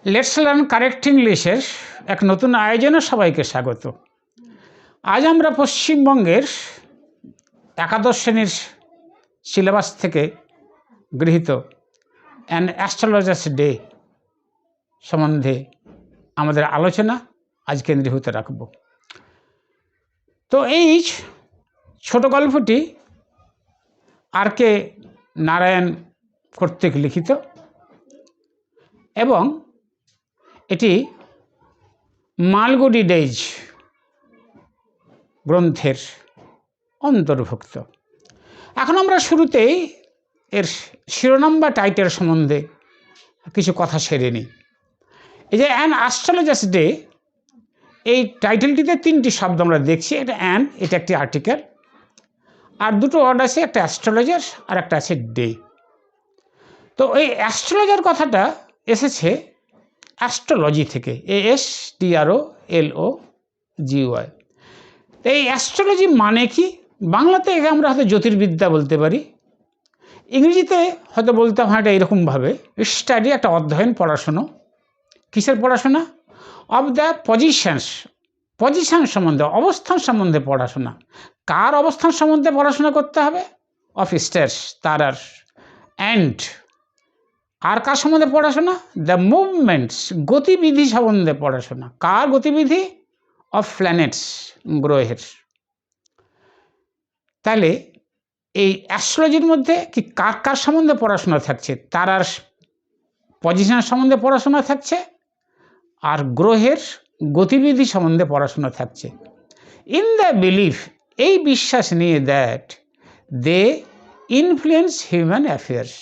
Let's learn correct ইংলিশের এক নতুন আয়োজনে সবাইকে স্বাগত। আজ আমরা পশ্চিমবঙ্গের একাদশ শ্রেণীর সিলেবাস থেকে গৃহীত অ্যান অ্যাস্ট্রোলজার্স ডে সম্বন্ধে আমাদের আলোচনা আজ কেন্দ্রীভূত রাখব। তো এই ছোট গল্পটি আর.কে. নারায়ণ কর্তৃক লিখিত এবং এটি মালগুডি ডেজ গ্রন্থের অন্তর্ভুক্ত। এখন আমরা শুরুতেই এর শিরোনাম বা টাইটেল সম্বন্ধে কিছু কথা সেরে নিই। এই যে অ্যান অ্যাস্ট্রোলজার্স ডে, এই টাইটেলটিতে তিনটি শব্দ আমরা দেখছি। এটা অ্যান, এটা একটি আর্টিকেল, আর দুটো ওয়ার্ড আছে, একটা অ্যাস্ট্রোলজার আর একটা আছে ডে। তো এই অ্যাস্ট্রোলজার কথাটা এসেছে অ্যাস্ট্রোলজি থেকে, ASTROLOGY। এই অ্যাস্ট্রোলজি মানে কি? বাংলাতে একে আমরা হয়তো জ্যোতির্বিদ্যা বলতে পারি, ইংরেজিতে হয়তো বলতে হয় এটা এরকমভাবে স্টাডি, একটা অধ্যয়ন, পড়াশুনো। কিসের পড়াশোনা? অফ দ্য পজিশন সম্বন্ধে, অবস্থান সম্বন্ধে পড়াশোনা। কার অবস্থান সম্বন্ধে পড়াশোনা করতে হবে? অফ স্টার্স, তারার। অ্যান্ড আর কার সম্বন্ধে পড়াশোনা? দ্য মুভমেন্টস, গতিবিধি সম্বন্ধে পড়াশোনা। কার গতিবিধি? অফ প্ল্যানেটস, গ্রহের। তাহলে এই অ্যাস্ট্রোলজির মধ্যে কি কার কার সম্বন্ধে পড়াশোনা থাকছে? তারার পজিশন সম্বন্ধে পড়াশোনা থাকছে, আর গ্রহের গতিবিধি সম্বন্ধে পড়াশোনা থাকছে। ইন দ্য বিলিফ, এই বিশ্বাস নিয়ে, that they influence human affairs,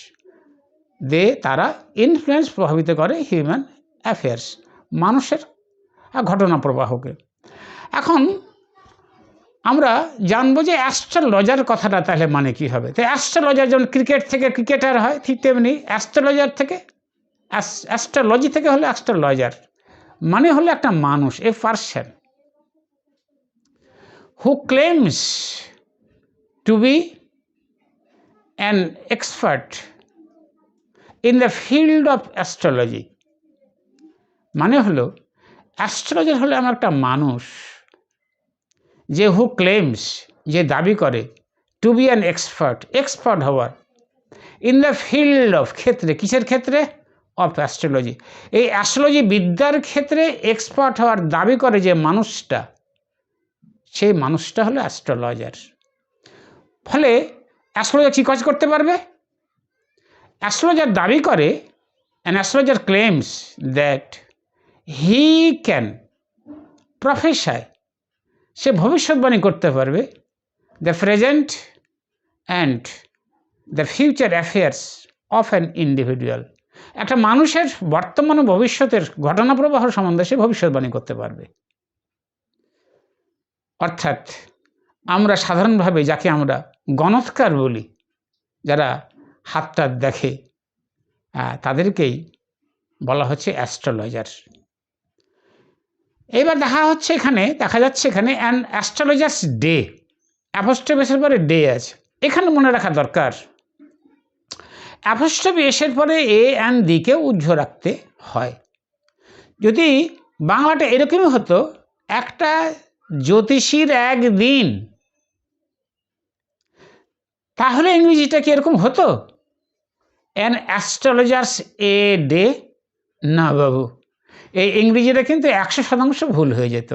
তারা ইনফ্লুয়েন্স, প্রভাবিত করে হিউম্যান অ্যাফেয়ার্স, মানুষের ঘটনা প্রবাহকে। এখন আমরা জানবো যে অ্যাস্ট্রোলজার কথাটা তাহলে মানে কি হবে। তো অ্যাস্ট্রোলজার যেমন ক্রিকেট থেকে ক্রিকেটার হয়, ঠিক তেমনি অ্যাস্ট্রোলজার থেকে, অ্যাস্ট্রোলজি থেকে হলো অ্যাস্ট্রোলজার, মানে হলো একটা মানুষ, a person who claims to be an expert in the field of astrology. মানে হলো অ্যাস্ট্রোলজার হলো এমন একটা মানুষ যে হু ক্লেমস, যে দাবি করে, টু বি অ্যান এক্সপার্ট হওয়ার, ইন দ্য ফিল্ড অফ, ক্ষেত্রে, কিসের ক্ষেত্রে? Of astrology. এই অ্যাস্ট্রোলজি বিদ্যার ক্ষেত্রে এক্সপার্ট হওয়ার দাবি করে যে মানুষটা, সেই মানুষটা হলো অ্যাস্ট্রোলজার। ফলে অ্যাস্ট্রোলজার কী কাজ করতে পারবে? অ্যাস্ট্রোলজার দাবি করে, an astrologer claims that he can prophesy, সে ভবিষ্যৎবাণী করতে পারবে, the present and the future affairs of an individual. একটা মানুষের বর্তমান ও ভবিষ্যতের ঘটনা প্রবাহ সম্বন্ধে সে ভবিষ্যৎবাণী করতে পারবে। অর্থাৎ আমরা সাধারণভাবে যাকে আমরা গণৎকার বলি, যারা হাতটা দেখে, তাদেরকেই বলা হচ্ছে অ্যাস্ট্রোলজার। এবার দেখা যাচ্ছে এখানে অ্যান অ্যাস্ট্রোলজার্স ডে, অ্যাপোস্ট্রোফির পরে ডে আছে। এখানে মনে রাখা দরকার, অ্যাপোস্ট্রফি এসের পরে এ অ্যান্ড দিকে উজ্জ্ব রাখতে হয়। যদি বাংলাটা এরকমই হতো, একটা জ্যোতিষীর একদিন, তাহলে ইংরেজিটা কি এরকম হতো? An astrologers a day? না বাবু, এই ইংরেজিটা কিন্তু 100% ভুল হয়ে যেত।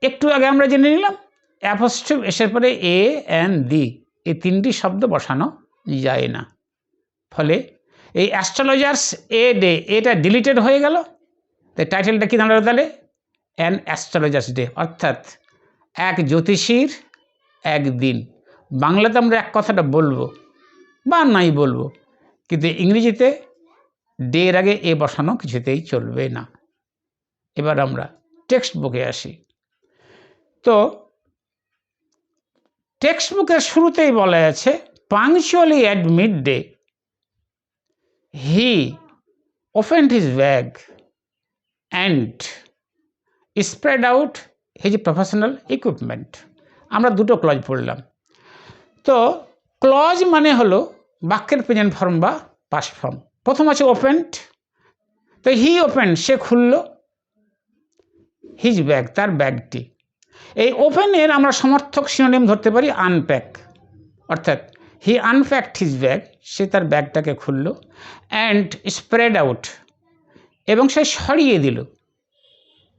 একটু আগে আমরা জেনে নিলাম অ্যাপোস্ট্রফ এসের পরে এ অ্যান্ড দি, এই তিনটি শব্দ বসানো যায় না। ফলে এই অ্যাস্ট্রোলজার্স এ ডে, এটা ডিলিটেড হয়ে গেল। তাই টাইটেলটা কি দাঁড়ালো তাহলে? অ্যান অ্যাস্ট্রোলজার্স ডে, অর্থাৎ এক জ্যোতিষীর একদিন। বাংলাতে আমরা এক কথাটা বলবো বা নাই বলবো, কিন্তু ইংরেজিতে ডে এর আগে এ বসানো কিছুতেই চলবে না। এবার আমরা টেক্সট বুকে আসি। তো টেক্সট বুকের শুরুতেই বলা আছে, punctually at midday he opened his bag and spread out his professional equipment. আমরা দুটো ক্লজ পড়লাম। তো ক্লজ মানে হলো বাক্যের প্রেজেন্ট ফর্ম বা পাস্ট ফর্ম। প্রথম আছে ওপেন্ড, তো হি ওপেন, সে খুলল হিজ ব্যাগ, তার ব্যাগটি। এই ওপেনের আমরা সমর্থক সিনোনিম ধরতে পারি আনপ্যাক, অর্থাৎ হি আনপ্যাকড হিজ ব্যাগ, সে তার ব্যাগটাকে খুলল, অ্যান্ড স্প্রেড আউট, এবং সে ছড়িয়ে দিল।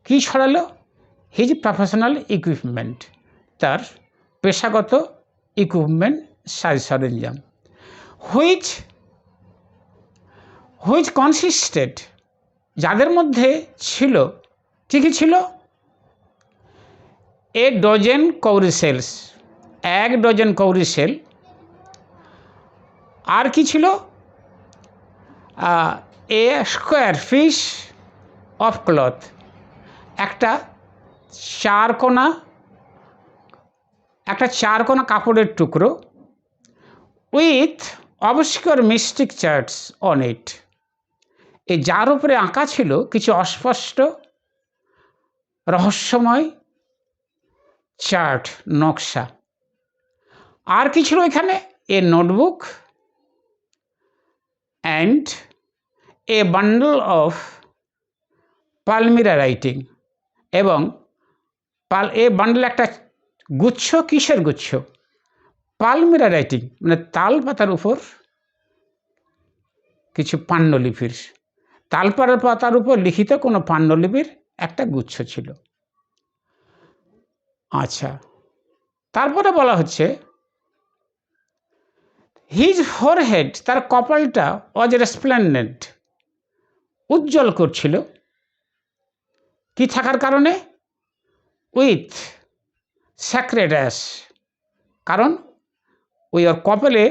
কি ছড়ালো? হিজ প্রফেশনাল ইকুইপমেন্ট, তার পেশাগত ইকুইপমেন্ট, সাজ সরঞ্জাম। হুইচ কনসিস্টেড, যাদের মধ্যে ছিল, কী কী ছিল? A dozen cowrie shells, 1 dozen cowrie shell. আর কি ছিল? A square piece of cloth, একটা চারকোনা কাপড়ের টুকরো। With obscure mystic charts on it, এই যার উপরে আঁকা ছিল কিছু অস্পষ্ট রহস্যময় চার্ট, নকশা। আর কি ছিল এখানে? A notebook and a bundle of palmyra writing, এবং এ বান্ডল একটা গুচ্ছ, কিসের গুচ্ছ? পালমিরা রাইটিং, মানে তাল পাতার উপর কিছু পাণ্ডুলিপির, পাতার উপর লিখিত কোনো পাণ্ডুলিপির একটা গুচ্ছ ছিল। আচ্ছা, তারপরে বলা হচ্ছে হিজ ফোরহেড, তার কপালটা ওয়াজ রেসপ্লেন্ডেন্ট, উজ্জ্বল করছিল। কি থাকার কারণে? উইথ স্যাক্রেড অ্যাশ, কারণ ওই ওর কপালে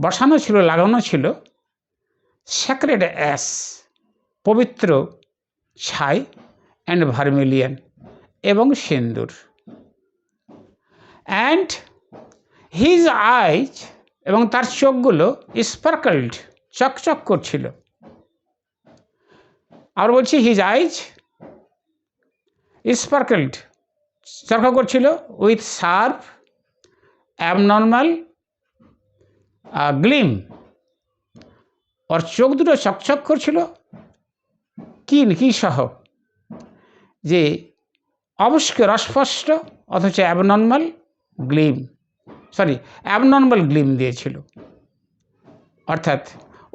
বসানো ছিল, লাগানো ছিল স্যাক্রেড অ্যাশ, পবিত্র ছাই, অ্যান্ড ভার্মিলিয়ান, এবং সিন্দুর। অ্যান্ড হিজ আইজ, এবং তার চোখগুলো স্পার্কলড, চকচক করছিল। আর বলছি হিজ আইজ স্পার্কলড, চকচক করছিল, উইথ শার্প অ্যাবনর্মাল গ্লিম, ওর চোখ দুটো চকচক করছিল কি সহ? যে অবস্কিউর, অস্পষ্ট, অথচ অ্যাবনর্মাল গ্লিম দিয়েছিল। অর্থাৎ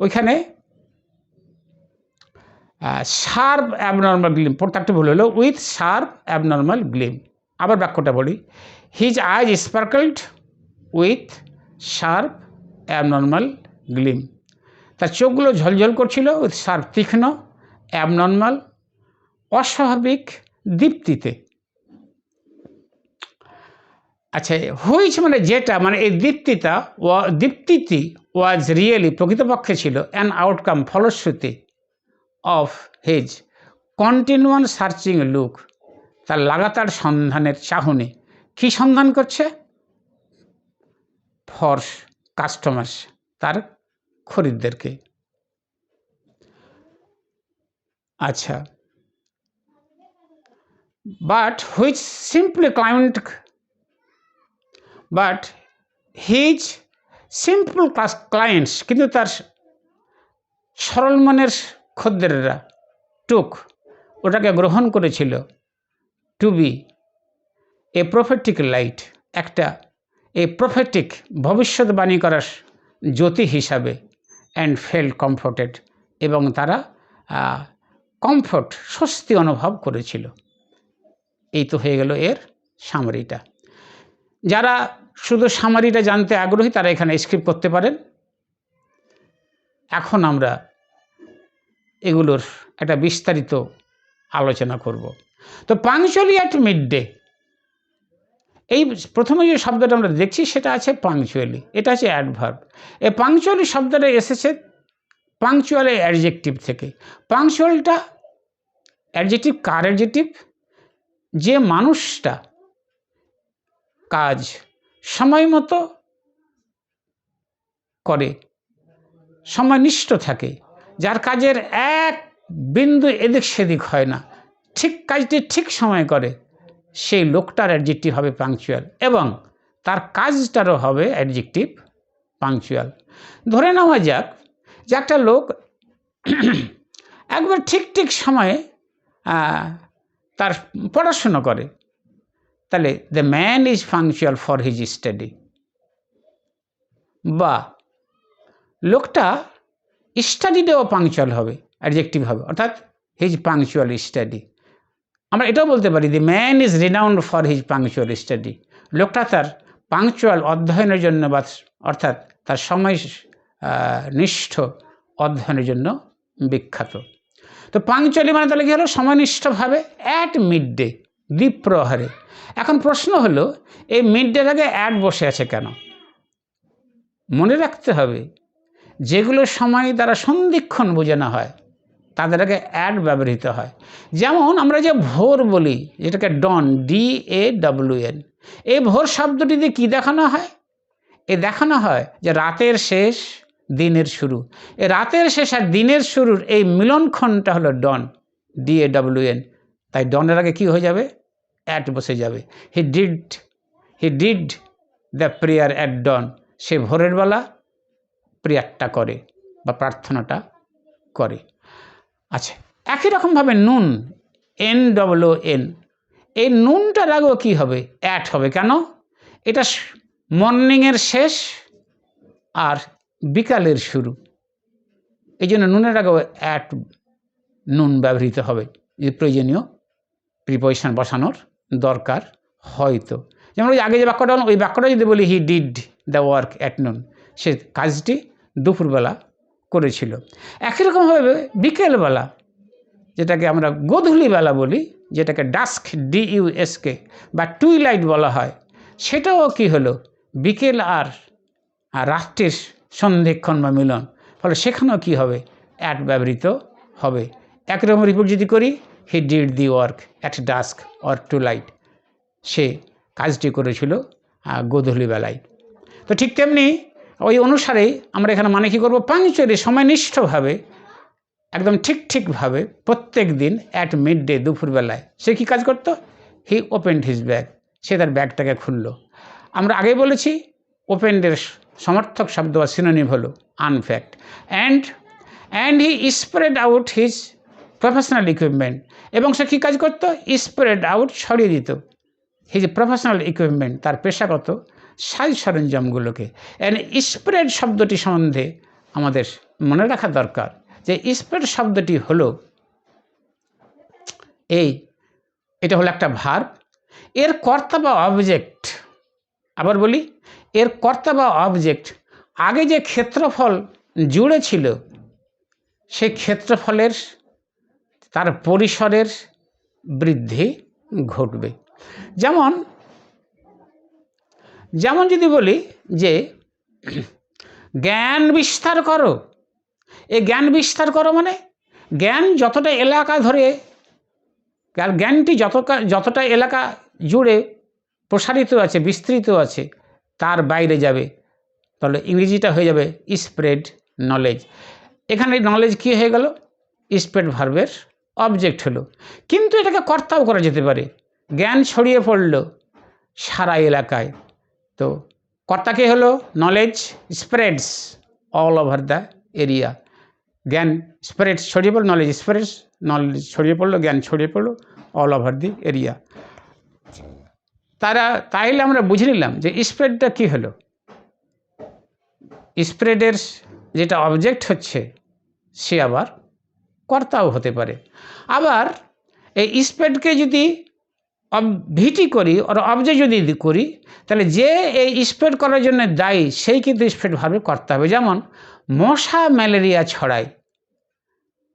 ওইখানে শার্প অ্যাবনর্মাল গ্লিম, প্রত্যেকটা ভুল হলো, উইথ শার্প অ্যাবনর্মাল গ্লিম। আবার বাক্যটা বলি, his eyes sparkled with sharp abnormal gleam, তার চোখগুলো ঝলঝল করছিল, উইথ শার্প, তীক্ষ্ণ, অ্যাবনর্মাল, অস্বাভাবিক দীপ্তিতে। আচ্ছা, হুইচ মানে যেটা, মানে এই দীপ্তিটি ওয়াজ রিয়েলি, প্রকৃতপক্ষে ছিল, অ্যান আউটকাম, ফলশ্রুতি, of his continual searching look, তার লাগাতার সন্ধানের চাহনি। কি সন্ধান করছে? ফর কাস্টমার্স, তার খরিদ্দেরকে। আচ্ছা, but which simply his simple clients, কিন্তু তার সরল মনের খদ্দেররা ওটাকে গ্রহণ করেছিল, two be A prophetic light, একটা এ প্রফেটিক, ভবিষ্যৎবাণী করার জ্যোতি হিসাবে, অ্যান্ড ফেল্ট কমফোর্টেড, এবং তারা স্বস্তি অনুভব করেছিল। এই তো হয়ে গেল এর সামারিটা। যারা শুধু সামারিটা জানতে আগ্রহী তারা এখানে স্কিপ করতে পারেন। এখন আমরা এগুলোর একটা বিস্তারিত আলোচনা করব। তো পাংচুয়ালি অ্যাট মিড ডে, এই প্রথমে যে শব্দটা আমরা দেখছি সেটা আছে পাংচুয়ালি, এটা আছে অ্যাডভার্ব। এই পাংচুয়ালি শব্দটা এসেছে পাংচুয়াল অ্যাডজেক্টিভ থেকে। পাংচুয়ালটা অ্যাডজেক্টিভ, কার অ্যাডজেক্টিভ? যে মানুষটা কাজ সময় মতো করে, সময়নিষ্ঠ থাকে, যার কাজের এক বিন্দু এদিক সেদিক হয় না, ঠিক কাজটি ঠিক সময় করে, সেই লোকটার অ্যাডজেক্টিভ হবে পাংচুয়াল, এবং তার কাজটারও হবে অ্যাডজেক্টিভ পাংচুয়াল। ধরে নেওয়া যাক যে একটা লোক একবার ঠিক ঠিক সময়ে তার পড়াশুনো করে, তাহলে the man is punctual for his study. বা লোকটা স্টাডিতেও পাংচুয়াল হবে, অ্যাডজেক্টিভ হবে, অর্থাৎ হিজ পাংচুয়াল স্টাডি। আমরা এটাও বলতে পারি the man is renowned for his punctual study. লোকটা তার পাংচুয়াল অধ্যয়নের জন্য, বা অর্থাৎ তার সময় নিষ্ঠ অধ্যয়নের জন্য বিখ্যাত। তো পাংচুয়ালি মানে তাহলে কী হলো? সময়নিষ্ঠভাবে, অ্যাট মিড ডে, দ্বিপ্রহরে। এখন প্রশ্ন হলো, এই মিড ডের আগে অ্যাট বসে আছে কেন? মনে রাখতে হবে, যেগুলো সময় দ্বারা সন্ধিক্ষণ বোঝানো হয় তাদের আগে অ্যাড ব্যবহৃত হয়। যেমন আমরা যে ভোর বলি, যেটাকে ডন, DAWN, এই ভোর শব্দটিতে কি দেখানো হয়? দেখানো হয় যে রাতের শেষ, দিনের শুরু। এই রাতের শেষ আর দিনের শুরুর এই মিলনক্ষণটা হলো ডন, DAWN। তাই ডনের আগে কি হয়ে যাবে? অ্যাট বসে যাবে। He did the prayer at dawn. সে ভোরের বেলা প্রেয়ারটা করে বা প্রার্থনাটা করে। আচ্ছা, একই রকমভাবে নুন, NOON, এই নুনটার আগেও কী হবে? অ্যাট হবে। কেন? এটা মর্নিংয়ের শেষ আর বিকালের শুরু, এই জন্য নুনের আগেও অ্যাট নুন ব্যবহৃত হবে, যে প্রয়োজনীয় প্রিপোজিশন বসানোর দরকার হয়তো। যেমন ওই আগে যে বাক্যটা হলো, ওই বাক্যটা যদি বলি he did the work at noon, সে কাজটি দুপুরবেলা করেছিল। একই রকমভাবে বিকেলবেলা, যেটাকে আমরা গোধূলিবেলা বলি, যেটাকে ডাস্ক, DUSK, বা টুইলাইট বলা হয়, সেটাও কি হলো? বিকেল আর রাত্রির সন্ধিক্ষণ বা মিলন। ফলে সেখানেও কী হবে? অ্যাট ব্যবহৃত হবে। একই রকম রিপোর্ট যদি করি, he did the work at dusk or twilight, সে কাজটি করেছিল গোধূলিবেলায়। তো ঠিক তেমনি ওই অনুসারেই আমরা এখানে মানে কী করবো? পাংচুয়ালি, সময়নিষ্ঠভাবে, একদম ঠিকভাবে প্রত্যেক দিন অ্যাট মিড ডে, দুপুরবেলায় সে কী কাজ করতো? হি ওপেন্ড হিজ ব্যাগ, সে তার ব্যাগটাকে খুলল। আমরা আগেই বলেছি, ওপেন্ডের সমর্থক শব্দ বা সিনোনিম হলো unpacked. And he spread out his professional equipment, এবং সে কী কাজ করতো? স্প্রেড আউট, ছড়িয়ে দিত, হিজ প্রফেশনাল ইকুইপমেন্ট, তার পেশাগত সাজ সরঞ্জামগুলোকে। অ্যান্ড স্প্রেড শব্দটি সম্বন্ধে আমাদের মনে রাখা দরকার যে স্প্রেড শব্দটি হলো এটা হলো একটা ভার্ব। এর কর্তা বা অবজেক্ট, আবার বলি, এর কর্তা বা অবজেক্ট আগে যে ক্ষেত্রফল জুড়ে ছিল, সেই ক্ষেত্রফলের, তার পরিসরের বৃদ্ধি ঘটবে। যেমন যদি বলি যে জ্ঞান বিস্তার করো, এই জ্ঞান বিস্তার করো মানে জ্ঞান যতটা এলাকা ধরে, জ্ঞানটি যতটা এলাকা জুড়ে প্রসারিত আছে, বিস্তৃত আছে, তার বাইরে যাবে, তাহলে ইংরেজিটা হয়ে যাবে স্প্রেড নলেজ। এখানে নলেজ কী হয়ে গেল? স্প্রেড ভার্বের অবজেক্ট হলো। কিন্তু এটাকে কর্তাও করা যেতে পারে। জ্ঞান ছড়িয়ে পড়ল সারা এলাকায়, তো কর্তা কে হলো? Knowledge spreads all over the area. জ্ঞান স্প্রেডস, ছড়িয়ে পড়ল, নলেজ স্প্রেডস, নলেজ ছড়িয়ে পড়লো, জ্ঞান ছড়িয়ে পড়লো অল ওভার দি এরিয়া। তাইলে আমরা বুঝে নিলাম যে স্প্রেডটা কী হলো? স্প্রেডের যেটা অবজেক্ট হচ্ছে, সে আবার কর্তাও হতে পারে। আবার এই স্প্রেডকে যদি ভিটি করি, আর অবজেক্ট যদি করি, তাহলে যে এই স্প্রেড করার জন্য দায়ী, সেই কিন্তু স্প্রেড ভাবে কর্তা হবে। যেমন মশা ম্যালেরিয়া ছড়ায়,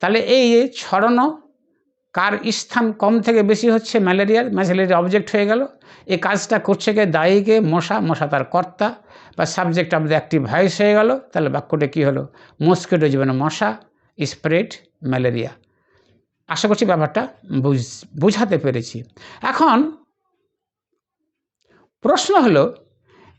তাহলে এই ছড়ানো কার স্থান কম থেকে বেশি হচ্ছে? ম্যালেরিয়া অবজেক্ট হয়ে গেল। এই কাজটা করছে কে? দায়ীকে মশা তার কর্তা বা subject of the active voice হয়ে গেল। তাহলে বাক্যটা কী হলো? মস্কিটো জীবনে মশা স্প্রেড ম্যালেরিয়া। আশা করছি ব্যাপারটা বুঝাতে পেরেছি। এখন প্রশ্ন হলো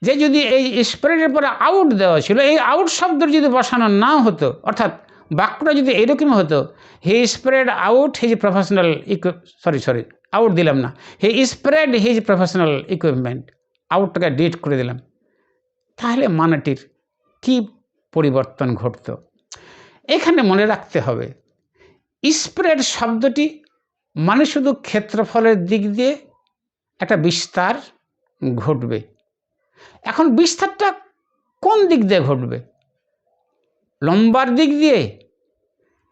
যে যদি এই স্প্রেডের পরে আউট দেওয়া ছিল, এই আউট শব্দ যদি বসানো না হতো, অর্থাৎ বাক্যটা যদি এরকম হতো, he spread out his professional out দিলাম না, he spread his professional equipment, আউটটাকে ডিট করে দিলাম, তাহলে মানেটির কি পরিবর্তন ঘটতো? এখানে মনে রাখতে হবে, স্প্রেড শব্দটি মানে শুধু ক্ষেত্রফলের দিক দিয়ে একটা বিস্তার ঘটবে। এখন বিস্তারটা কোন দিক দিয়ে ঘটবে? লম্বার দিক দিয়ে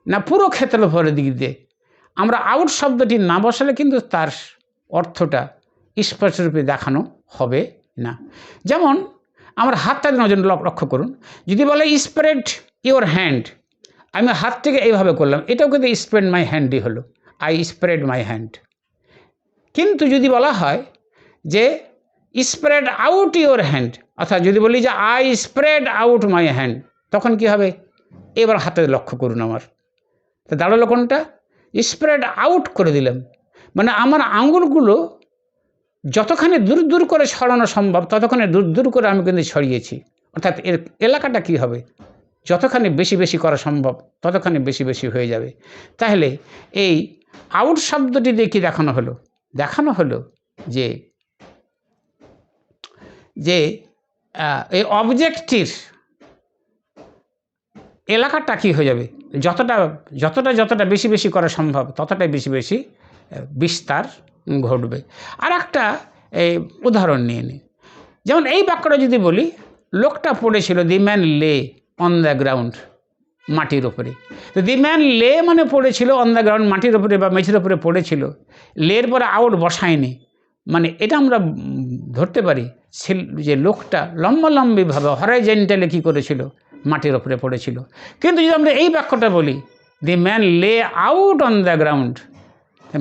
না পুরো ক্ষেত্রফলের দিক দিয়ে? আমরা আউট শব্দটি না বসালে কিন্তু তার অর্থটা স্পষ্টরূপে দেখানো হবে না। যেমন আমার হাতটা নজর লক্ষ্য করুন, যদি বলে স্প্রেড ইওর হ্যান্ড, আমি হাতটাকে এইভাবে করলাম, এটাও কিন্তু স্প্রেড মাই হ্যান্ডই হলো, আই স্প্রেড মাই হ্যান্ড। কিন্তু যদি বলা হয় যে স্প্রেড আউট ইওর হ্যান্ড, অর্থাৎ যদি বলি যে I spread out my hand, তখন কি হবে? এবার হাতে লক্ষ্য করুন, আমার তো দাঁড়ালো কোনটা? স্প্রেড আউট করে দিলাম, মানে আমার আঙুলগুলো যতখানি দূর দূর করে ছড়ানো সম্ভব ততখানি দূর দূর করে আমি কিন্তু ছড়িয়েছি। অর্থাৎ এর এলাকাটা কি হবে? যতখানি বেশি বেশি করা সম্ভব ততখানি বেশি বেশি হয়ে যাবে। তাহলে এই আউট শব্দটি দিয়ে কি দেখানো হলো? দেখানো হলো যে যে এই অবজেক্টটির এলাকাটা কী হয়ে যাবে? যতটা যতটা যতটা বেশি বেশি করা সম্ভব ততটাই বেশি বেশি বিস্তার ঘটবে। আর একটা উদাহরণ নিয়ে নিই। যেমন এই বাক্যটা যদি বলি, লোকটা পড়েছিল, the man lay on the ground, মাটির ওপরে। তো দি ম্যান লে মানে পড়েছিল অন দ্য গ্রাউন্ড, মাটির ওপরে বা মেঝের ওপরে পড়েছিল। লের পরে আউট বসায়নি, মানে এটা আমরা ধরতে পারি যে লোকটা লম্বালম্বিভাবে হরাইজন্টালি কী করেছিল? মাটির ওপরে পড়েছিল। কিন্তু যদি আমরা এই বাক্যটা বলি, দি ম্যান লে আউট অন দ্য গ্রাউন্ড,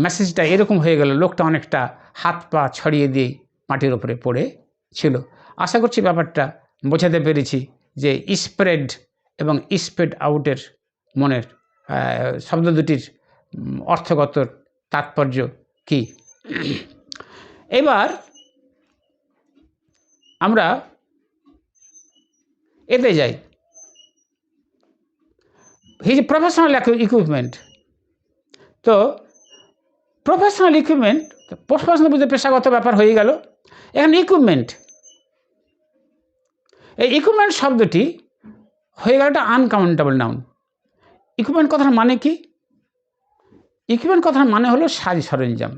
মেসেজটা এরকম হয়ে গেল, লোকটা অনেকটা হাত পা ছড়িয়ে দিয়ে মাটির ওপরে পড়েছিল। আশা করছি ব্যাপারটা বোঝাতে পেরেছি যে স্প্রেড এবং স্প্রেড আউটের মনের শব্দ দুটির অর্থগত তাৎপর্য কি। এবার আমরা এতে যাই, হিজ প্রফেশনাল ইকুইপমেন্ট। তো প্রফেশনাল ইকুইপমেন্ট, প্রফেশনাল বুঝতে পেশাগত ব্যাপার হয়ে গেল। এখন ইকুইপমেন্ট, এই ইকুইপমেন্ট শব্দটি হয়ে গেল একটা আনকাউন্টেবল নাউন। ইকুইপমেন্ট কথার মানে কি? ইকুইপমেন্ট কথার মানে হলো সাজ সরঞ্জাম।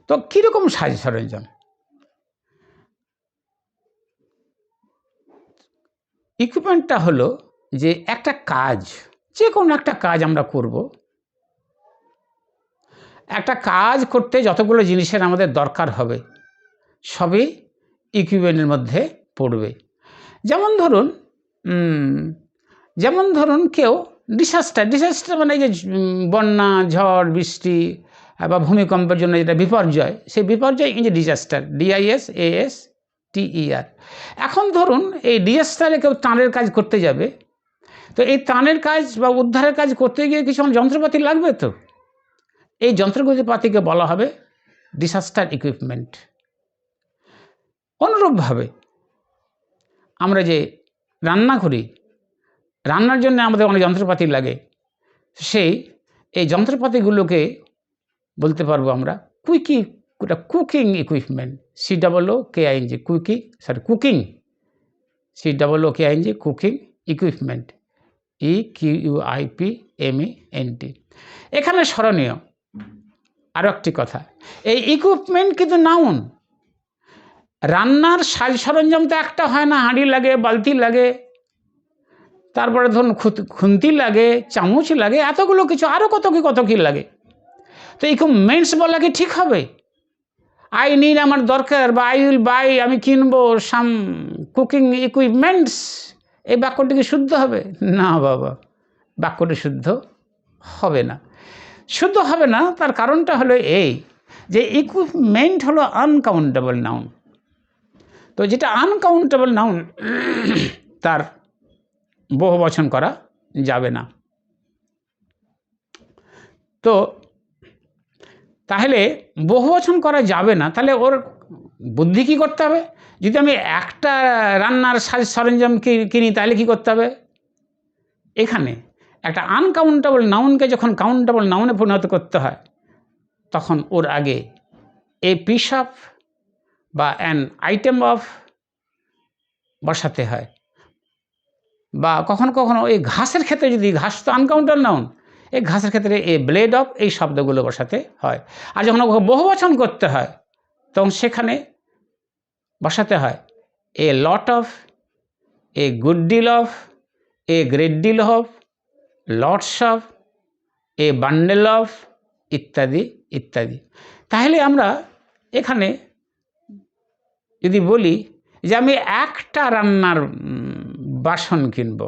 তো কীরকম সাজ সরঞ্জাম? ইকুইপমেন্টটা হলো যে একটা কাজ, যে কোনো একটা কাজ আমরা করব, একটা কাজ করতে যতগুলো জিনিসের আমাদের দরকার হবে সবই ইকুইপমেন্টের মধ্যে পড়বে। যেমন ধরুন কেউ ডিসাস্টার মানে যে বন্যা, ঝড়, বৃষ্টি বা ভূমিকম্পের জন্য যেটা বিপর্যয়, সেই বিপর্যয় এই যে ডিজাস্টার, DISASTER। এখন ধরুন এই ডিজাস্টারে কেউ ত্রাণের কাজ করতে যাবে, তো এই ত্রাণের কাজ বা উদ্ধারের কাজ করতে গিয়ে কিছু যন্ত্রপাতি লাগবে, তো এই যন্ত্রপাতিকে বলা হবে ডিসাস্টার ইকুইপমেন্ট। অনুরূপভাবে আমরা যে রান্না করি, রান্নার জন্য আমাদের অনেক যন্ত্রপাতি লাগে, এই যন্ত্রপাতিগুলোকে বলতে পারবো আমরা cooking equipment, COOKING, cooking, COOKING, cooking equipment, EQUIPMENT। এখানে স্মরণীয় আরও একটি কথা, এই ইকুইপমেন্ট কিন্তু নাউন। রান্নার সাজ সরঞ্জাম তো একটা হয় না, হাঁড়ি লাগে, বালতি লাগে, তারপরে ধরুন খুন্তি লাগে, চামচ লাগে, এতগুলো কিছু, আরও কত কি লাগে। তো ইকুইপমেন্টস বলা কি ঠিক হবে? আই নিড, আমার দরকার, বা আই উইল বাই, আমি কিনবো সাম কুকিং ইকুইপমেন্টস, এই বাক্যটি কি শুদ্ধ হবে? না বাবা, বাক্যটি শুদ্ধ হবে না। শুদ্ধ হবে না, তার কারণটা হলো এই যে ইকুইপমেন্ট হলো আনকাউন্টেবল নাউন। তো যেটা আনকাউন্টেবল নাউন তার বহুবচন করা যাবে না। তো তাহলে বহুবচন করা যাবে না, তাহলে ওর বুদ্ধি কী করতে হবে? যদি আমি একটা রান্নার সাজ সরঞ্জাম কিনি তাহলে কী করতে হবে? এখানে একটা আনকাউন্টেবল নাউনকে যখন কাউন্টেবল নাউনে পরিণত করতে হয়, তখন ওর আগে এ পিস অফ বা অ্যান আইটেম অফ বসাতে হয়। বা কখনো কখনো এই ঘাসের ক্ষেত্রে, যদি ঘাস তো আনকাউন্টার নাউন, এই ঘাসের ক্ষেত্রে এ ব্লেড অফ এই শব্দগুলো বসাতে হয়। আর যখন বহুবচন করতে হয় তখন সেখানে বসাতে হয় a lot of, a good deal of, a great deal of, lots of, a bundle of, ইত্যাদি ইত্যাদি। তাহলে আমরা এখানে যদি বলি যে আমি একটা রান্নার বাসন কিনব,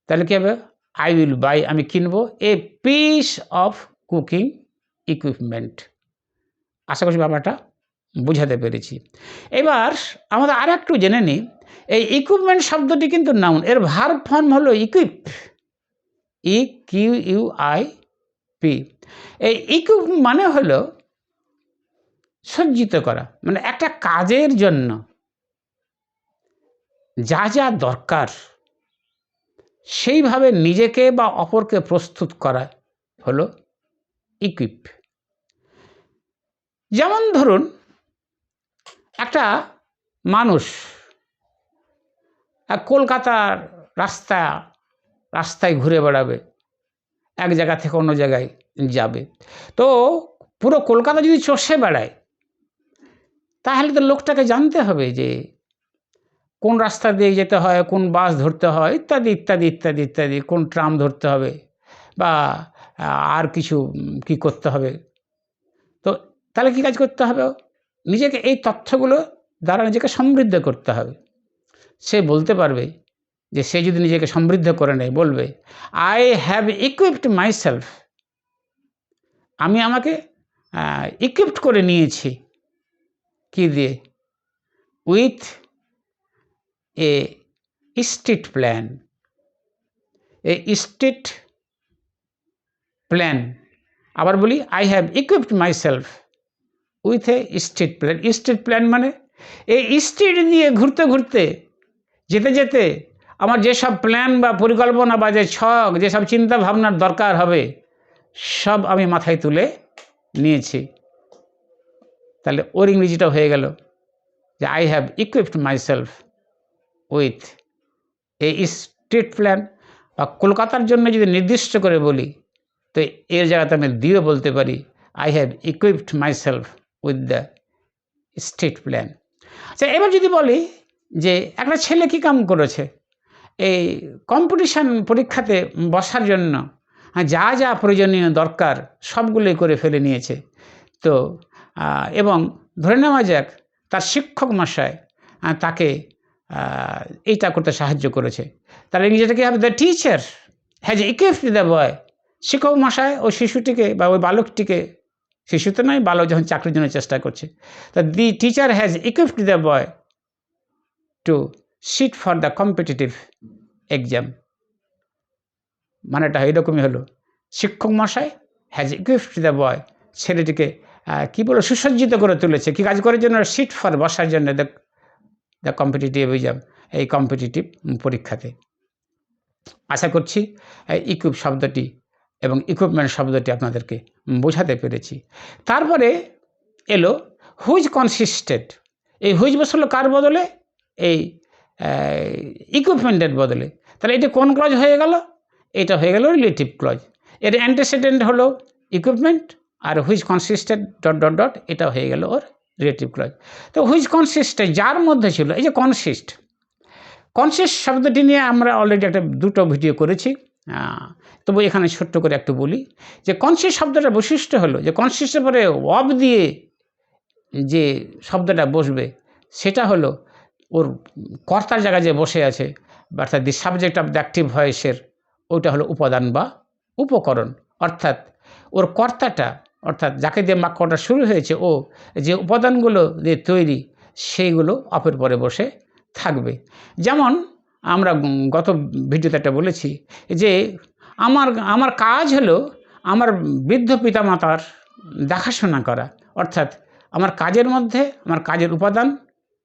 তাহলে কী হবে? আই উইল বাই, আমি কিনবো a piece of cooking equipment. আশা করছি ব্যাপারটা বুঝাতে পেরেছি। এবার আমাদের আর একটু জেনে নিই, এই ইকুইপমেন্ট শব্দটি কিন্তু নাউন, এর ভার্ব ফর্ম হলো ইকুইপ, EQUIP। এই ইকুইপ মানে হলো সজ্জিত করা, মানে একটা কাজের জন্য যা যা দরকার সেইভাবে নিজেকে বা অপরকে প্রস্তুত করা হলো ইকুইপ। যেমন ধরুন একটা মানুষ কলকাতার রাস্তায় ঘুরে বেড়াবে, এক জায়গা থেকে অন্য জায়গায় যাবে, তো পুরো কলকাতা যদি চষে বেড়ায় তাহলে তো লোকটাকে জানতে হবে যে কোন রাস্তা দিয়ে যেতে হয়, কোন বাস ধরতে হয়, ইত্যাদি ইত্যাদি ইত্যাদি ইত্যাদি, কোন ট্রাম ধরতে হবে বা আর কিছু কি করতে হবে। তো তাহলে কী কাজ করতে হবে? নিজেকে এই তথ্যগুলো দ্বারা নিজেকে সমৃদ্ধ করতে হবে। সে বলতে পারবে যে, সে যদি নিজেকে সমৃদ্ধ করে নেয়, বলবে আই হ্যাভ ইকুইপড মাইসেলফ, আমি আমাকে ইকুইপড করে নিয়েছি, কি দিয়ে? With a street plan. A street plan, আবার বলি I have equipped myself with a street plan. Street plan মানে এই স্ট্রিট দিয়ে ঘুরতে ঘুরতে, যেতে যেতে আমার যেসব প্ল্যান বা পরিকল্পনা বা যে ছক, যেসব চিন্তা ভাবনার দরকার হবে সব আমি মাথায় তুলে নিয়েছি। তাহলে ওর ইংরেজিটা হয়ে গেল যে I have equipped myself with a street plan. বা কলকাতার জন্য যদি নির্দিষ্ট করে বলি তো এর জায়গাতে আমি দিয়েও বলতে পারি I have equipped myself with the street plan. আচ্ছা, এবার যদি বলি যে একটা ছেলে কী কাম করেছে, এই কম্পিটিশান পরীক্ষাতে বসার জন্য যা যা প্রয়োজনীয় দরকার সবগুলোই করে ফেলে নিয়েছে। তো এবং ধরে নেওয়া যাক তার শিক্ষক মশাই তাকে এইটা করতে সাহায্য করেছে, তাহলে ইংরেজিটা কী হবে? The teacher has equipped the বয়। শিক্ষক মশাই ওই শিশুটিকে বা ওই বালকটিকে, শিশু তো নয়, বালক যখন চাকরির জন্য চেষ্টা করছে, তা the teacher has equipped the boy to sit for the competitive exam. মানেটা এইরকমই হলো, শিক্ষক মশাই হ্যাজ ইকুইপড দ্য বয়, ছেলেটিকে কী বলো, সুসজ্জিত করে তুলেছে, কী কাজ করার জন্য? সিট ফর, বসার জন্য দ্য কম্পিটিটিভ এক্সাম, এই কম্পিটিটিভ পরীক্ষাতে। আশা করছি ইকুইপ শব্দটি এবং ইকুইপমেন্ট শব্দটি আপনাদেরকে বোঝাতে পেরেছি। তারপরে এলো হুইচ কনসিস্টেড। এই হুইচ বসলো কার বদলে? এই ইকুইপমেন্টের বদলে। তাহলে এটা কোন ক্লজ হয়ে গেল? এটা হয়ে গেল রিলেটিভ ক্লজ। এর অ্যান্টিসিডেন্ট হলো ইকুইপমেন্ট, আর which consisted dot dot dot, এটা হয়ে গেল ওর রিলেটিভ ক্লজ। তো হুইচ কনসিস্টেড যার মধ্যে ছিল, এই যে কনসিস্ট, কনসিস্ট শব্দটি নিয়ে আমরা অলরেডি দুটো ভিডিও করেছি, তবু এখানে ছোট্ট করে একটু বলি যে কনসিস্ট শব্দটার বৈশিষ্ট্য হলো যে কনসিস্টের পরে অব দিয়ে যে শব্দটা বসবে সেটা হলো ওর কর্তার জায়গায় যে বসে আছে, অর্থাৎ the subject of the active ভয়েসের, ওইটা হলো উপাদান বা উপকরণ। অর্থাৎ ওর কর্তাটা, অর্থাৎ যাকে দিয়ে বাক্যটা শুরু হয়েছে, ও যে উপাদানগুলো দিয়ে তৈরি সেইগুলো অপের পরে বসে থাকবে। যেমন আমরা গত ভিডিওতে একটা বলেছি যে আমার কাজ হলো আমার বৃদ্ধ পিতামাতার দেখাশোনা করা। অর্থাৎ আমার কাজের মধ্যে আমার কাজের উপাদান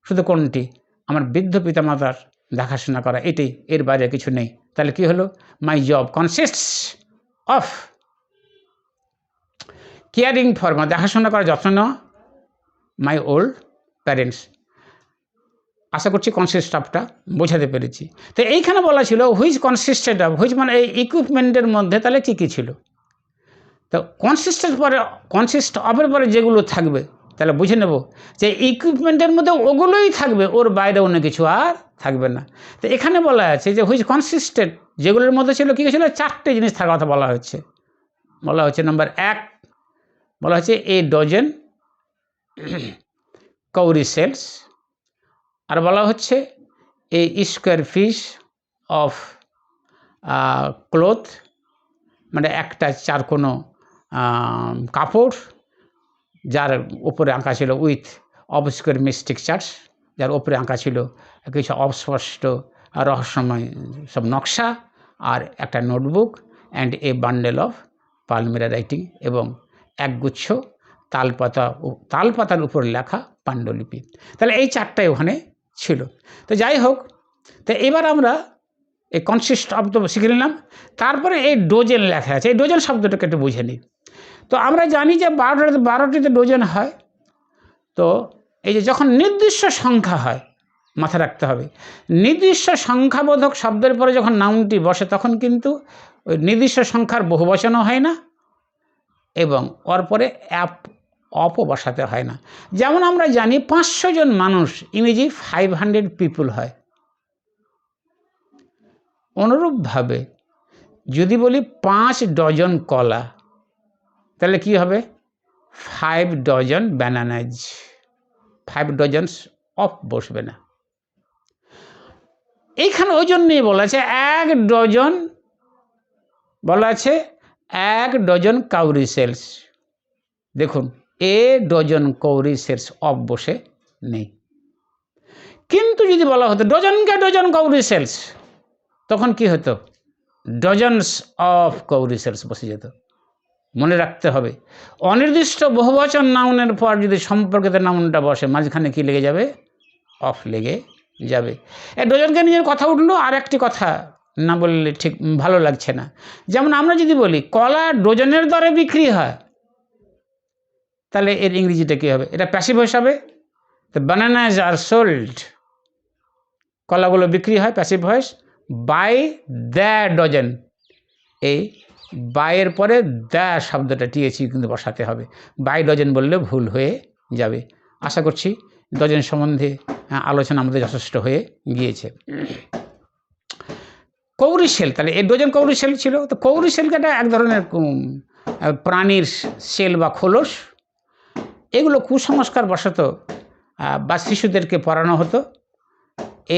শুধু কোনটি? আমার বৃদ্ধ পিতামাতার দেখাশোনা করা, এটাই, এর বাইরে কিছু নেই। তাহলে কি হলো? My job consists of caring for, দেখাশোনা করা, যত্ন নেওয়া মাই ওল্ড প্যারেন্টস, আশা করছি কনসিস্ট অফটা বোঝাতে পেরেছি। তো এইখানে বলা ছিল হুইচ কনসিস্টেড অফ, হুইচ মানে এই ইকুইপমেন্টের মধ্যে তাহলে কী কী ছিল। তো কনসিস্টের পরে কনসিস্ট অফের পরে যেগুলো থাকবে তাহলে বুঝে নেব যে ইকুইপমেন্টের মধ্যে ওগুলোই থাকবে, ওর বাইরে অন্য কিছু আর থাকবে না। তো এখানে বলা আছে যে হুইচ কনসিস্টেড, যেগুলোর মধ্যে ছিল কী ছিল, 4টে জিনিস থাকার কথা বলা হচ্ছে। নম্বর 1 বলা হচ্ছে এ ডজন কাউরি সেলস, আর বলা হচ্ছে এ স্কোয়ার পিস অফ ক্লথ, মানে একটা চারকোনো কাপড় যার উপরে আঁকা ছিল উইথ অবস্কিউর মিস্টিক চার্টস, যার উপরে আঁকা ছিল কিছু অস্পষ্ট রহস্যময় সব নকশা, আর একটা notebook and a bundle of palmyra writing, এবং একগুচ্ছ তালপাতার উপর লেখা পাণ্ডুলিপি। তাহলে এই 4টাই ওখানে ছিল। তো যাই হোক, তো এবার আমরা এই কনসিস্ট অফ তো শিখে নিলাম। তারপরে এই ডোজেন লেখা আছে, এই ডোজেন শব্দটাকে একটু বুঝে নিই। তো আমরা জানি যে 12টিতে ডোজেন হয়। তো এই যে যখন নির্দিষ্ট সংখ্যা হয়, মাথায় রাখতে হবে, নির্দিষ্ট সংখ্যাবোধক শব্দের পরে যখন নাউনটি বসে তখন কিন্তু ওই নির্দিষ্ট সংখ্যার বহুবচনও হয় না এবং ওর পরে অপও বসাতে হয় না। যেমন আমরা জানি 500 জন মানুষ ইংরেজি 500 পিপুল হয়। অনুরূপভাবে যদি বলি 5 ডজন কলা, তাহলে কি হবে 5 ডজন ব্যানানাজ, 5 ডজনস অফ বসবে না। এইখানে ওই জন্যই বলা আছে 1 ডজন, বলা আছে 1 ডজন কাউরি সেলস। দেখুন এ ডজন কাউরি সেলস অফ বসে নেই। কিন্তু যদি বলা হতো ডজনকে ডজন কাউরি সেলস, তখন কি হতো ডজনস অফ কাউরি সেলস বসে যেত। মনে রাখতে হবে অনির্দিষ্ট বহুবচন নাউনের পর যদি সম্পর্কিত নাউনটা বসে মাঝখানে কি লেগে যাবে, অফ লেগে যাবে। এই ডজনকে নিয়ে কথা উঠলো, আর একটি কথা না বললে ঠিক ভালো লাগছে না। যেমন আমরা যদি বলি কলা ডজনের দরে বিক্রি হয়, তাহলে এর ইংরেজিটা কী হবে, এটা প্যাসিভ ভয়েস হবে। তো বানানাস আর সোল্ড, কলাগুলো বিক্রি হয়, passive voice, by the dozen, এই বাইয়ের পরে দ্য শব্দটা টিএসি কিন্তু বসাতে হবে। বাই ডজন বললে ভুল হয়ে যাবে। আশা করছি ডজন সম্বন্ধে আলোচনা আমাদের যথেষ্ট হয়ে গিয়েছে। কৌরি সেল, তাহলে এই ডজন কৌরি সেল ছিল। তো কৌরি সেলটা এক ধরনের প্রাণীর সেল বা খোলস। এগুলো কুসংস্কার বশত বা শিশুদেরকে পড়ানো হতো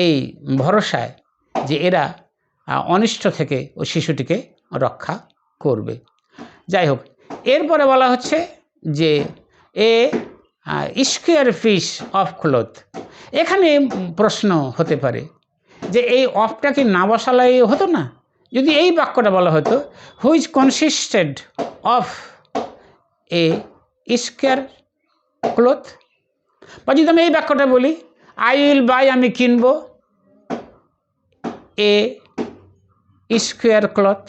এই ভরসায় যে এরা অনিষ্ট থেকে ওই শিশুটিকে রক্ষা করবে। যাই হোক, এরপরে বলা হচ্ছে যে এ স্কোয়ার পিস অফ ক্লথ। এখানে প্রশ্ন হতে পারে যে এই অফটা কি না বসালাই হতো না? যদি এই বাক্যটা বলা হতো which কনসিস্টেড of A square cloth, বা যদি আমি এই বাক্যটা বলি আই উইল বাই, আমি কিনবো এ স্কোয়ার ক্লথ,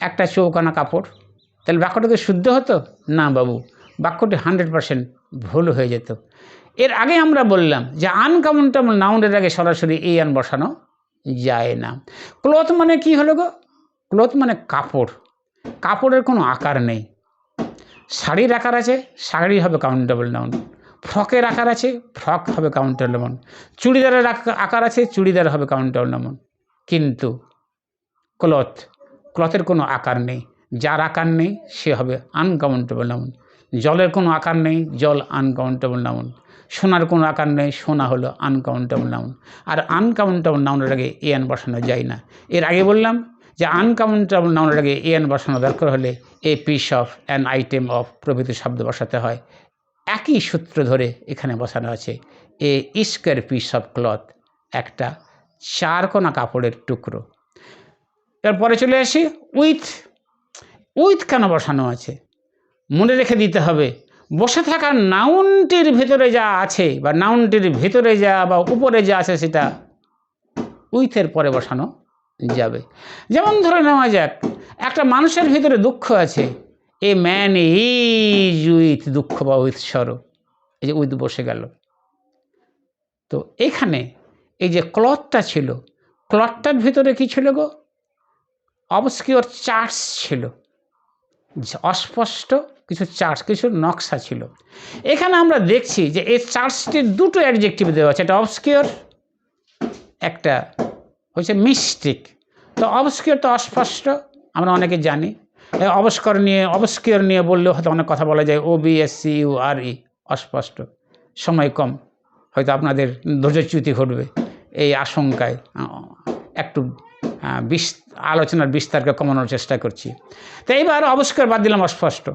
একটা চৌকানা কাপড়, তাহলে বাক্যটা কি শুদ্ধ হতো? না বাবু, বাক্যটি 100% ভুল হয়ে যেত। এর আগে আমরা বললাম যে আনকাউন্টেবল নাউনের আগে সরাসরি এ আন বসানো যায় না। ক্লথ মানে কি হলো গো? ক্লথ মানে কাপড়, কাপড়ের কোনো আকার নেই। শাড়ির আকার আছে, শাড়ি হবে কাউন্টেবল নাউন। ফ্রকের আকার আছে, ফ্রক হবে কাউন্টেবল নাউন। চুড়িদারের আকার আছে, চুড়িদার হবে কাউন্টেবল নাউন। কিন্তু ক্লথ, ক্লথের কোনো আকার নেই, যার আকার নেই সে হবে আনকাউন্টেবল নাউন। জলের কোনো আকার নেই, জল আনকাউন্টেবল নাউন। সোনার কোনো আকার নেই, সোনা হলো আনকাউন্টেবল নাউন। আর আনকাউন্টেবল নাউনের আগে এ আন বসানো যায় না। এর আগে বললাম যে আনকাউন্টেবল নাউনের আগে এ আন বসানো দরকার হলে এ piece of, an item of প্রভৃতি শব্দ বসাতে হয়। একই সূত্র ধরে এখানে বসানো আছে এ স্কোয়ার পিস অফ ক্লথ, একটা চারকোনা কাপড়ের টুকরো। এরপরে চলে আসি উইথ। উইথ কেন বসানো আছে মনে রেখে দিতে হবে। বসে থাকা নাউনটির ভেতরে যা আছে বা নাউনটির ভেতরে যা বা উপরে যা আছে সেটা উইথের পরে বসানো যাবে। যেমন ধরে নেওয়া যাক একটা মানুষের ভিতরে দুঃখ আছে, এ ম্যান ইজ উইথ দুঃখ বা উইথ সরো, এই যে উইথ বসে গেল। তো এখানে এই যে ক্লথটা ছিল, ক্লথটার ভিতরে কি ছিল গো? অবস্কিওর চার্টস ছিল, অস্পষ্ট কিছু চার্টস, কিছু নকশা ছিল। এখানে আমরা দেখছি যে এই চার্টসটির দুটো অ্যাডজেক্টিভ দেওয়া আছে, একটা অবস্কিওর, একটা হচ্ছে মিস্টিক। তো অবস্কিওর তো অস্পষ্ট, আমরা অনেকে জানি। অবস্কিওর নিয়ে বললেও হয়তো অনেক কথা বলা যায়, OBSCURE, অস্পষ্ট। সময় কম, হয়তো আপনাদের ধৈর্যচ্যুতি ঘটবে এই আশঙ্কায় একটু আলোচনার বিস্তারকে কমানোর চেষ্টা করছি। তো এইবার অবস্কিওর বাদ দিলাম, অস্পষ্ট।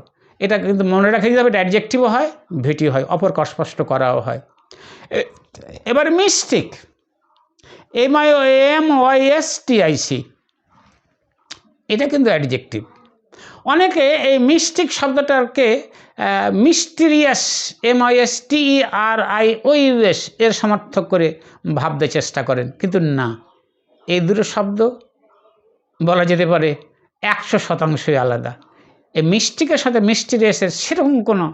এটা কিন্তু মনে রাখা যাবে, এটা অ্যাডজেক্টিভও হয়, ভিটি হয়, অপরকে অস্পষ্ট করাও হয়। এবার মিস্টিক, MYSTIC, এটা কিন্তু অ্যাডজেক্টিভ। অনেকে এই মিস্টিক শব্দটাকে মিস্টিরিয়াস, MISTERIOUS এর সমর্থক করে ভাবতে চেষ্টা করেন, কিন্তু না, এই দুটো শব্দ বলা যেতে পারে 100% আলাদা। এই মিস্টিকের সাথে মিস্টিরিয়াসের সেরকম কোনো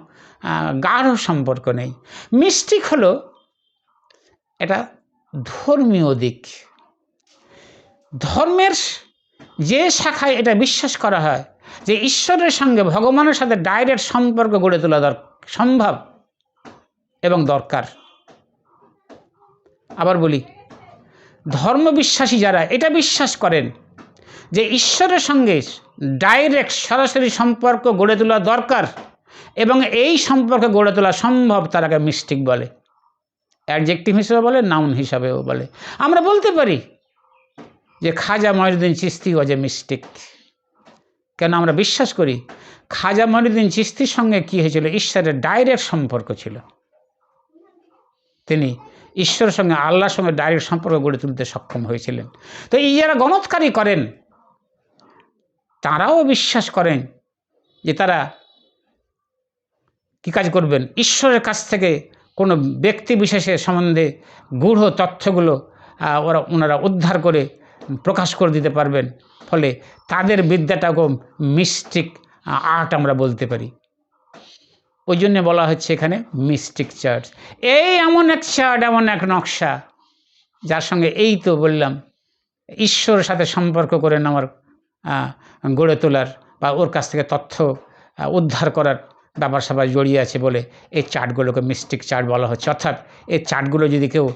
গাঢ় সম্পর্ক নেই। মিস্টিক হলো এটা ধর্মীয় দিক, ধর্মের যে শাখায় এটা বিশ্বাস করা হয় যে ঈশ্বরের সঙ্গে, ভগবানের সাথে ডাইরেক্ট সম্পর্ক গড়ে তোলা সম্ভব এবং দরকার। আবার বলি, ধর্মবিশ্বাসী যারা এটা বিশ্বাস করেন যে ঈশ্বরের সঙ্গে ডাইরেক্ট সরাসরি সম্পর্ক গড়ে তোলা দরকার এবং এই সম্পর্ক গড়ে তোলা সম্ভব, তারাকে মিস্টিক বলে। অ্যাডজেক্টিভ হিসেবে বলে, নাউন হিসাবেও বলে। আমরা বলতে পারি যে খাজা মঈনুদ্দিন চিশতি ওয়াজ এ মিস্টিক। কেন আমরা বিশ্বাস করি খাজা মঈনুদ্দিন চিশতির সঙ্গে কী হয়েছিল? ঈশ্বরের ডাইরেক্ট সম্পর্ক ছিল। তিনি ঈশ্বরের সঙ্গে, আল্লাহর সঙ্গে ডাইরেক্ট সম্পর্ক গড়ে তুলতে সক্ষম হয়েছিলেন। তো এই যারা গণৎকারী করেন, তারাও বিশ্বাস করেন যে তারা কী কাজ করবেন? ঈশ্বরের কাছ থেকে কোনো ব্যক্তি বিশেষের সম্বন্ধে গূঢ় তথ্যগুলো ওনারা উদ্ধার করে প্রকাশ করে দিতে পারবেন। ফলে তাদের বিদ্যাটাকেও মিস্টিক আর্ট আমরা বলতে পারি। ওই জন্যে বলা হচ্ছে এখানে মিস্টিক চার্চ। এই এমন এক চার্ট, এমন এক নকশা, যার সঙ্গে এই তো বললাম ঈশ্বরের সাথে সম্পর্ক করে নেওয়ার, গড়ে তোলার বা ওর কাছ থেকে তথ্য উদ্ধার করার ব্যাপার স্যাপার জড়িয়ে আছে বলে এই চার্টগুলোকে মিস্টিক চার্ট বলা হচ্ছে। অর্থাৎ এই চার্টগুলো যদি কেউ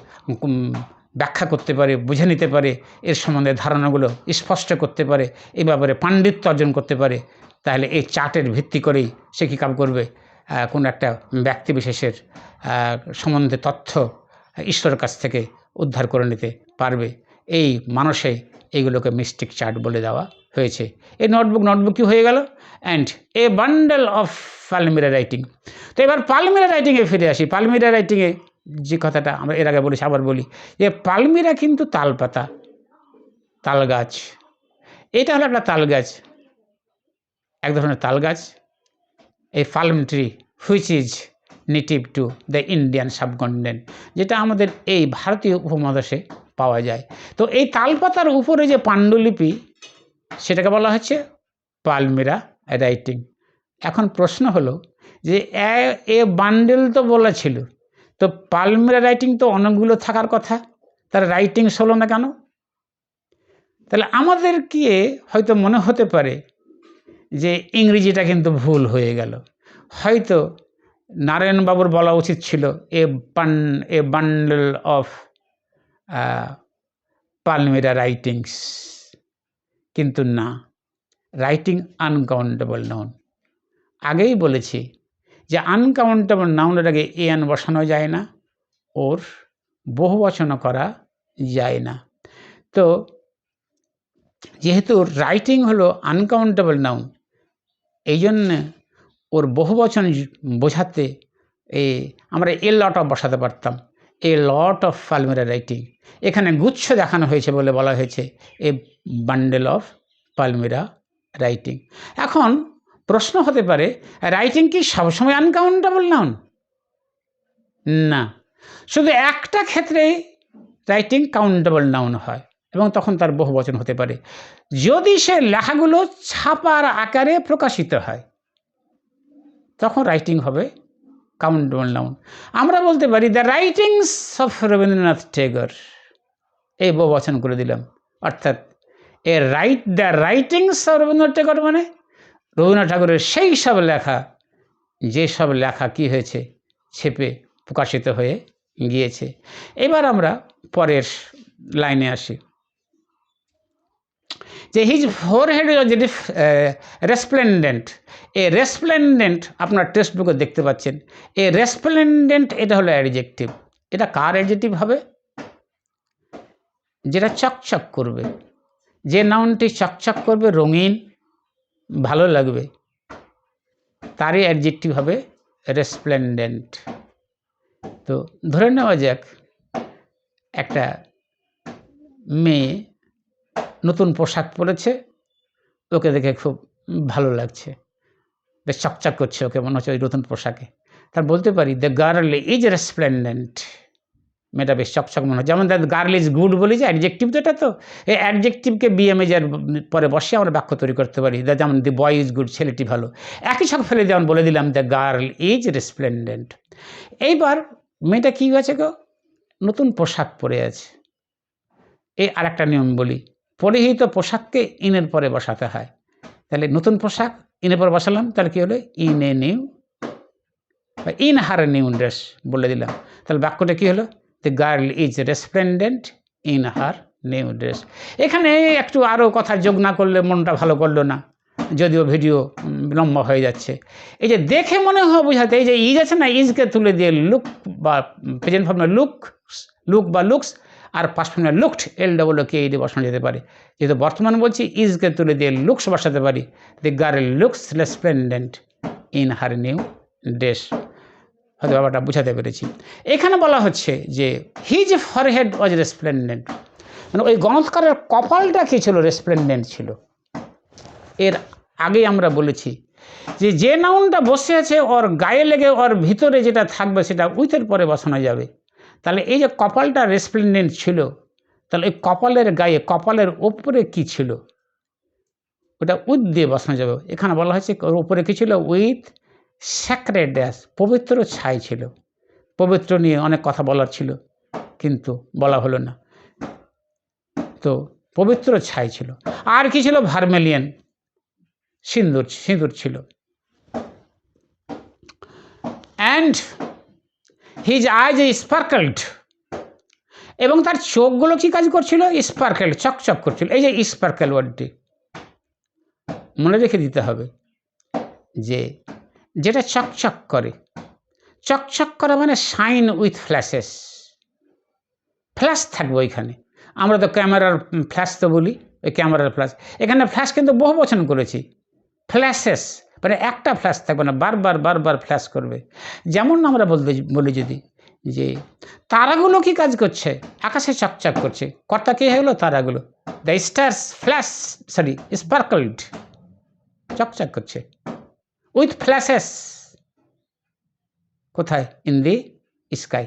ব্যাখ্যা করতে পারে, বুঝে নিতে পারে, এর সম্বন্ধে ধারণাগুলো স্পষ্ট করতে পারে, এই ব্যাপারে পাণ্ডিত্য অর্জন করতে পারে, তাহলে এই চার্টের ভিত্তি করেই সে কী কাজ করবে? কোনো একটা ব্যক্তি বিশেষের সম্বন্ধে তথ্য ঈশ্বরের কাছ থেকে উদ্ধার করে নিতে পারবে। এই মানুষে এইগুলোকে মিস্টিক চার্ট বলে দেওয়া হয়েছে। এই নোটবুক কী হয়ে গেল? And a bundle of palmyra writing. তো এবার পালমিরা রাইটিংয়ে ফিরে আসি। পালমিরা রাইটিংয়ে যে কথাটা আমরা এর আগে বলেছি, আবার বলি, যে পালমিরা কিন্তু তালপাতা, তাল গাছ। এটা হলো একটা তাল গাছ, এক ধরনের তাল গাছ। এই palm tree which is native to the Indian subcontinent, যেটা আমাদের এই ভারতীয় উপমহাদেশে পাওয়া যায়। তো এই তালপাতার উপরে যে পাণ্ডুলিপি, সেটাকে বলা হচ্ছে পালমিরা রাইটিং। এখন প্রশ্ন হলো যে এ বান্ডেল তো বলা ছিল, তো পালমিরা রাইটিং তো অনেকগুলো থাকার কথা, তার রাইটিংস হলো না কেন? তাহলে আমাদের কি হয়তো মনে হতে পারে যে ইংরেজিটা কিন্তু ভুল হয়ে গেল। হয়তো নারায়ণবাবুর বলা উচিত ছিল এ বান্ডেল অফ পালমিরা রাইটিংস, কিন্তু না, রাইটিং আনকাউন্টেবল নাউন। আগেই বলেছি যে আনকাউন্টেবল নাউনের আগে এন বসানো যায় না, ওর বহুবচন করা যায় না। তো যেহেতু রাইটিং হলো আনকাউন্টেবল নাউন, এই জন্য ওর বহুবচন বোঝাতে আমরা এ লট অফ বসাতে পারতাম, এ লট অফ পালমিরা রাইটিং। এখানে গুচ্ছ দেখানো হয়েছে বলে বলা হয়েছে এ বান্ডেল অফ পালমিরা রাইটিং। এখন প্রশ্ন হতে পারে, রাইটিং কি সবসময় আনকাউন্টেবল নাউন? না, শুধু একটা ক্ষেত্রে রাইটিং কাউন্টেবল নাউন হয় এবং তখন তার বহুবচন হতে পারে, যদি সে লেখাগুলো ছাপার আকারে প্রকাশিত হয়, তখন রাইটিং হবে কাউন্টেবল নাউন। আমরা বলতে পারি the writings of Rabindranath Tagore এই বহুবচন করে দিলাম। অর্থাৎ a write the writings of Rabindranath Thakur মানে রবীন্দ্রনাথ ঠাকুরের সেই সব লেখা, যেসব লেখা কি হয়েছে, ছেপে প্রকাশিত হয়ে গিয়েছে। এবার আমরা পরের লাইনে আসি, যে হিজ ফোরহেড ওয়াজ রেসপ্লেন্ডেন্ট। এ রেসপ্লেন্ডেন্ট আপনার টেক্সট বুকে দেখতে পাচ্ছেন। এ রেসপ্লেন্ডেন্ট এটা হলো অ্যাডজেক্টিভ। এটা কার অ্যাডজেক্টিভ হবে? যেটা চকচক করবে, যে নাউনটি চকচক করবে, রঙিন, ভালো লাগবে, তারই অ্যাডজেক্টিভ হবে রেসপ্লেন্ডেন্ট। তো ধরে নেওয়া যাক একটা মেয়ে নতুন পোশাক পরেছে, ওকে দেখে খুব ভালো লাগছে, বেশ চকচক করছে, ওকে মনে হচ্ছে ওই নতুন পোশাকে। তার বলতে পারি দ্য গার্ল ইজ রেসপ্লেন্ডেন্ট। মেয়েটা বেশ চকচক মনে হয়। যেমন দ্য গার্ল ইজ গুড বলি যে অ্যাডজেক্টিভ, তো এটা তো এই অ্যাডজেক্টিভকে বিএমএজের পরে বসে আমরা বাক্য তৈরি করতে পারি। যেমন দি বয় ইজ গুড, ছেলেটি ভালো, একই ছক ফেলে যেমন বলে দিলাম দ্য গার্ল ইজ রেসপ্লেন্ডেন্ট। এইবার মেয়েটা কী হয়েছে গো? নতুন পোশাক পরে আছে। এই আর একটা নিয়ম বলি, পরিহিত পোশাককে ইনের পরে বসাতে হয়। তাহলে নতুন পোশাক ইনের পরে বসালাম, তাহলে কী হলো? ইন এ নিউ বা ইন হার নিউ ড্রেস বলে দিলাম। তাহলে বাক্যটা কী হলো? The girl is resplendent in her new dress. এখানে একটু আরও কথা যোগ না করলে মনটা ভালো করলো না, যদিও ভিডিও লম্বা হয়ে যাচ্ছে। এই যে দেখে মনে হয় বোঝাতে, এই যে ইজ আছে না, ইজকে তুলে দিয়ে লুক বা প্রেজেন্ট ফর্মে লুক বা লুকস, আর পাস্ট ফর্মে লুকড, LOOK বসানো যেতে পারে। যেহেতু বর্তমান বলছি, ইজকে তুলে দিয়ে লুকস বসাতে পারি। The girl looks resplendent in her new dress. হয়তো ব্যাপারটা বুঝাতে পেরেছি। এখানে বলা হচ্ছে যে হিজ ফরহেড ওয়াজ রেসপ্লেন্ডেন্ট, মানে ওই গণৎকারের কপালটা কী ছিল? রেসপ্লেন্ডেন্ট ছিল। এর আগেই আমরা বলেছি যে যে নাউনটা বসে আছে ওর গায়ে লেগে ওর ভিতরে যেটা থাকবে সেটা উইথের পরে বসানো যাবে। তাহলে এই যে কপালটা রেসপ্লেন্ডেন্ট ছিল, তাহলে এই কপালের গায়ে, কপালের ওপরে কি ছিল? ওটা উইথ দিয়ে বসানো যাবে। এখানে বলা হয়েছে ওর উপরে কী ছিল? উইথ স্যাক্রেড ড্যাশ, পবিত্র ছাই ছিল। পবিত্র নিয়ে অনেক কথা বলার ছিল, কিন্তু বলা হলো না। তো পবিত্র ছাই ছিল। আর কি ছিল? ভার্মেলিয়ান, সিঁদুর ছিল। অ্যান্ড হিজ আইজ স্পার্কলড, এবং তার চোখগুলো কি কাজ করছিল? স্পার্কেল, চকচক করছিল। এই যে স্পার্কেল ওয়ার্ডটি মনে রেখে দিতে হবে, যে যেটা চকচক করে। চকচক করা মানে শাইন উইথ ফ্ল্যাশেস, ফ্ল্যাশ থাকবে ওইখানে। আমরা তো ক্যামেরার ফ্ল্যাশ তো বলি, ওই ক্যামেরার ফ্ল্যাশ। এখানে ফ্ল্যাশ কিন্তু বহু বচন করেছি। ফ্ল্যাশেস মানে একটা ফ্ল্যাশ থাকবে না, বারবার ফ্ল্যাশ করবে। যেমন আমরা বলি যদি যে তারাগুলো কি কাজ করছে? আকাশে চকচক করছে। কর্তা কে হলো? তারাগুলো। দ্য স্টার্স ফ্ল্যাশ, স্পার্কলড, চকচক করছে উইথ ফ্ল্যাশেস। কোথায়? In the sky.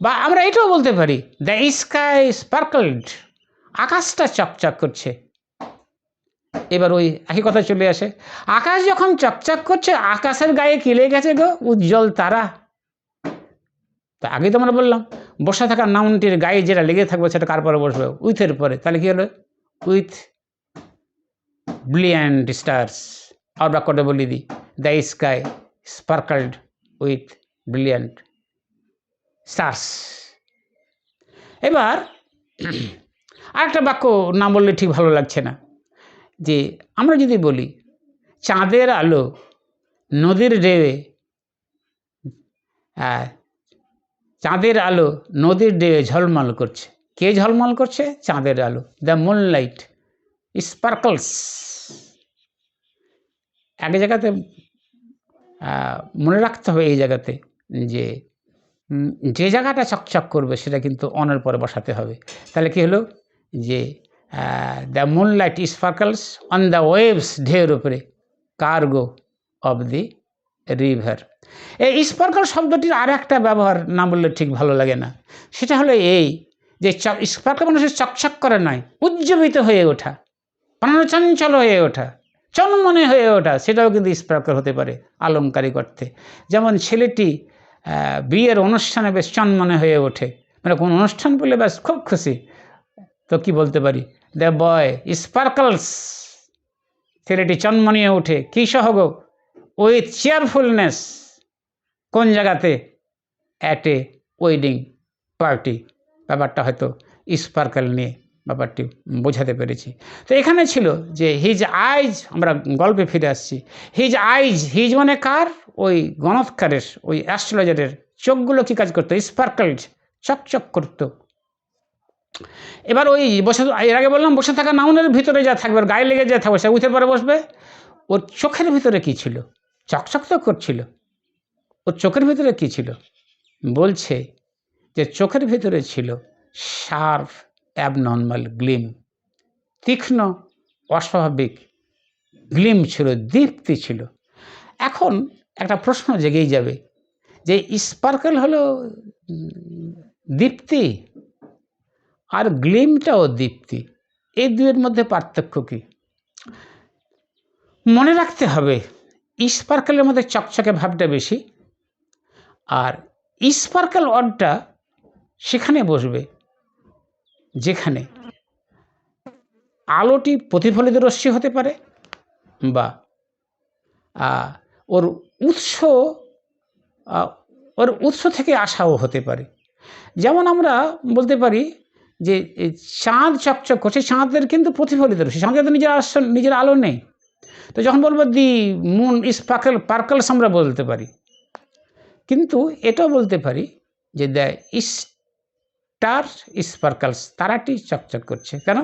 বা আমরা এটাও বলতে পারি দ্য স্কাই স্পার্কলড, আকাশটা চকচক করছে। এবার ওই একই কথা চলে আসে, আকাশ যখন চকচক করছে, আকাশের গায়ে কি লেগে গেছে গো? উজ্জ্বল তারা। তা আগে তো আমরা বললাম বসে থাকা নাউনটির গায়ে যেটা লেগে থাকবে সেটা কার পরে বসবে? উইথের পরে। তাহলে কি হলো? With brilliant stars. আর বাক্যটা বলি দিই, the sky sparkled with brilliant stars. এবার আরেকটা বাক্য না বললে ঠিক ভালো লাগছে না, যে আমরা যদি বলি চাঁদের আলো নদীর ঢেউয়ে, চাঁদের আলো নদীর ঢেউয়ে ঝলমল করছে। কে ঝলমল করছে? চাঁদের আলো। The moonlight sparkles. এক জায়গাতে মনে রাখতে হবে, এই জায়গাতে যে জায়গাটা চকচক করবে সেটা কিন্তু অনের পরে বসাতে হবে। তাহলে কি হলো? যে the moonlight sparkles on the waves, ঢেউর উপরে, কার্গো অব দি রিভার। এই স্পার্কল শব্দটির আর একটা ব্যবহার না বললে ঠিক ভালো লাগে না। সেটা হলো এই যে স্পার্কল মানুষের চকচক করে নয়, উজ্জীবিত হয়ে ওঠা, প্রাণচঞ্চল হয়ে ওঠা, চনমনে হয়ে ওঠা, সেটাও কিন্তু স্পার্কল হতে পারে আলংকারিক অর্থে। যেমন ছেলেটি বিয়ের অনুষ্ঠানে বেশ চনমনে হয়ে ওঠে, মানে কোনো অনুষ্ঠান পেলে ব্যাস খুব খুশি। তো কি বলতে পারি, দ্য বয় স্পার্কলস, ছেলেটি চনমনিয়ে ওঠে কী সহগ, উইথ চেয়ারফুলনেস, কোন জায়গাতে, অ্যাট এ ওয়েডিং পার্টি। ব্যাপারটা হয়তো স্পার্কেল নিয়ে ব্যাপারটি বোঝাতে পেরেছি। তো এখানে ছিল যে হিজ আইজ, আমরা গল্পে ফিরে আসছি, হিজ আইজ, হিজ মানে কার, ওই গণৎকারের, ওই অ্যাস্ট্রোলজারের চোখগুলো কী কাজ করতো, স্পার্কেলড, চকচক করতো। এবার ওই বসে, এর আগে বললাম বসে থাকা নাউনের ভিতরে যা থাকবে, গায়ে লেগে যা থাকবে, সে উঠে পরে বসবে। ওর চোখের ভিতরে কী ছিল, চকচক তো করছিল, ওর চোখের ভিতরে কী ছিল, বলছে যে চোখের ভিতরে ছিল শার্প অ্যাবনর্মাল গ্লিম, তীক্ষ্ণ অস্বাভাবিক গ্লিম ছিল, দীপ্তি ছিল। এখন একটা প্রশ্ন জেগেই যাবে যে স্পার্কেল হলো দীপ্তি আর গ্লিমটাও দীপ্তি, এই দুয়ের মধ্যে পার্থক্য কী? মনে রাখতে হবে স্পার্কেলের মধ্যে চকচকে ভাবটা বেশি, আর স্পার্কেল ওয়ার্ডটা সেখানে বসবে যেখানে আলোটি প্রতিফলিত রশ্মি হতে পারে বা ওর উৎস থেকে আসাও হতে পারে। যেমন আমরা বলতে পারি যে চাঁদ চকচক করছে, চাঁদের কিন্তু প্রতিফলিত রশ্মি, চাঁদের তো নিজের আলো নেই। তো যখন বলবো দি মুন স্পার্কলস আমরা বলতে পারি, কিন্তু এটাও বলতে পারি যে দ্য স্টার স্পার্কলস, তারাটি চকচক করছে। কেন?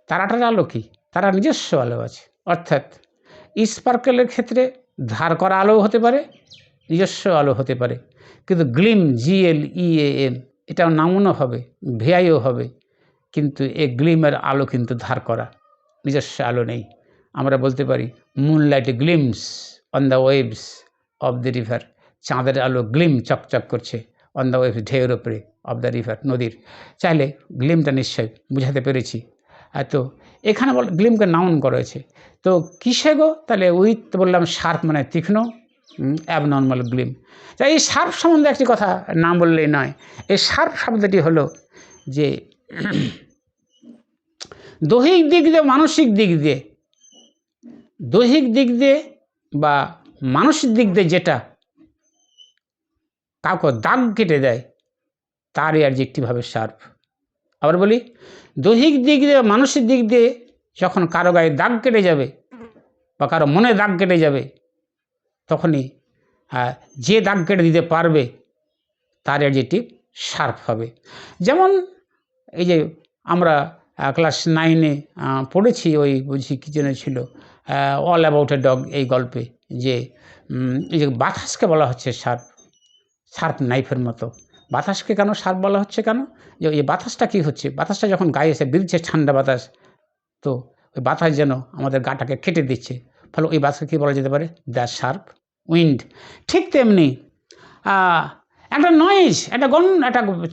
তারাটার আলো কি, তারা নিজস্ব আলো আছে। অর্থাৎ স্পার্কেলের ক্ষেত্রে ধার করা আলো হতে পারে, নিজস্ব আলো হতে পারে, কিন্তু গ্লিম, GLEAM, এটাও নামও হবে, ভিআইও হবে, কিন্তু এই গ্লিমের আলো কিন্তু ধার করা, নিজস্ব আলো নেই। আমরা বলতে পারি moonlight glimpse on the waves of the river, চাঁদের আলো গ্লিম চকচক করছে অন দ্য ওয়েভস, ঢেউয়ের ওপরে, অফ দ্য রিভার, নদীর। চাইলে গ্লিমটা নিশ্চয় বুঝাতে পেরেছি। তো এখানে গ্লিমকে নাউন করা হয়েছে। তো কিসে গো, তাহলে উইথ বললাম শার্প মানে তীক্ষ্ণ, অ্যাবনর্মাল গ্লিম। তাই এই শার্প সম্বন্ধে একটি কথা না বললেই নয়। এই শার্প শব্দটি হলো যে দৈহিক দিক দিয়ে, মানসিক দিক দিয়ে, দৈহিক দিক দিয়ে বা মানসিক দিক দিয়ে যেটা কাউকে দাগ কেটে দেয় তারই অ্যাডজেক্টিভ হবে শার্প। আবার বলি, দৈহিক দিক দিয়ে, মানসিক দিক দিয়ে যখন কারো গায়ে দাগ কেটে যাবে বা কারো মনে দাগ কেটে যাবে, তখনই যে দাগ কেটে দিতে পারবে তার অ্যাডজেক্টিভ শার্প হবে। যেমন এই যে আমরা ক্লাস 9-এ পড়েছি, ওই বুঝি কী যেন ছিল, অল অ্যাবাউট এ ডগ, এই গল্পে যে এই যে বাতাসকে বলা হচ্ছে শার্প, শার্প নাইফের মতো। বাতাসকে কেন শার্প বলা হচ্ছে, কেন? যে এই বাতাসটা কী হচ্ছে, বাতাসটা যখন গায়ে এসে বিলছে, ঠান্ডা বাতাস, তো ওই বাতাস যেন আমাদের গাটাকে কেটে দিচ্ছে, ফলে ওই বাতাসকে কী বলা যেতে পারে, দ্য শার্প উইন্ড। ঠিক তেমনি একটা নয়েজ, একটা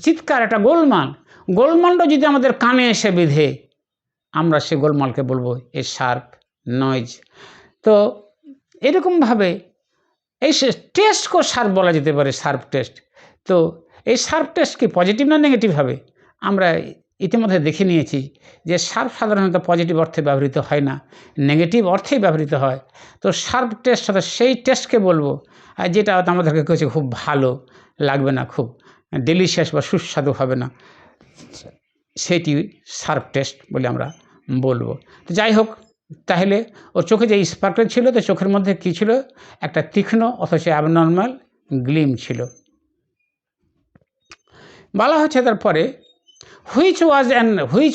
চিৎকার, একটা গোলমালটা যদি আমাদের কানে এসে বিধে, আমরা সে গোলমালকে বলবো এ শার্প নয়েজ। তো এরকমভাবে এই টেস্টকেও শার্প বলা যেতে পারে, শার্প টেস্ট। তো এই শার্প টেস্ট কি পজিটিভ না নেগেটিভ হবে? আমরা ইতিমধ্যে দেখে নিয়েছি যে শার্প সাধারণত পজিটিভ অর্থে ব্যবহৃত হয় না, নেগেটিভ অর্থেই ব্যবহৃত হয়। তো শার্প টেস্ট অর্থাৎ সেই টেস্টকে বলবো যেটা আমাদেরকে কাছে খুব ভালো লাগবে না, খুব ডেলিশিয়াস বা সুস্বাদু হবে না, সেটি শার্প টেস্ট বলে আমরা বলবো। তো যাই হোক, তাহলে ওর চোখে যে স্পার্কেল ছিল, তো চোখের মধ্যে কী ছিল, একটা তীক্ষ্ণ অথচ অ্যাবনর্মাল গ্লিম ছিল। বলা হচ্ছে তারপরে which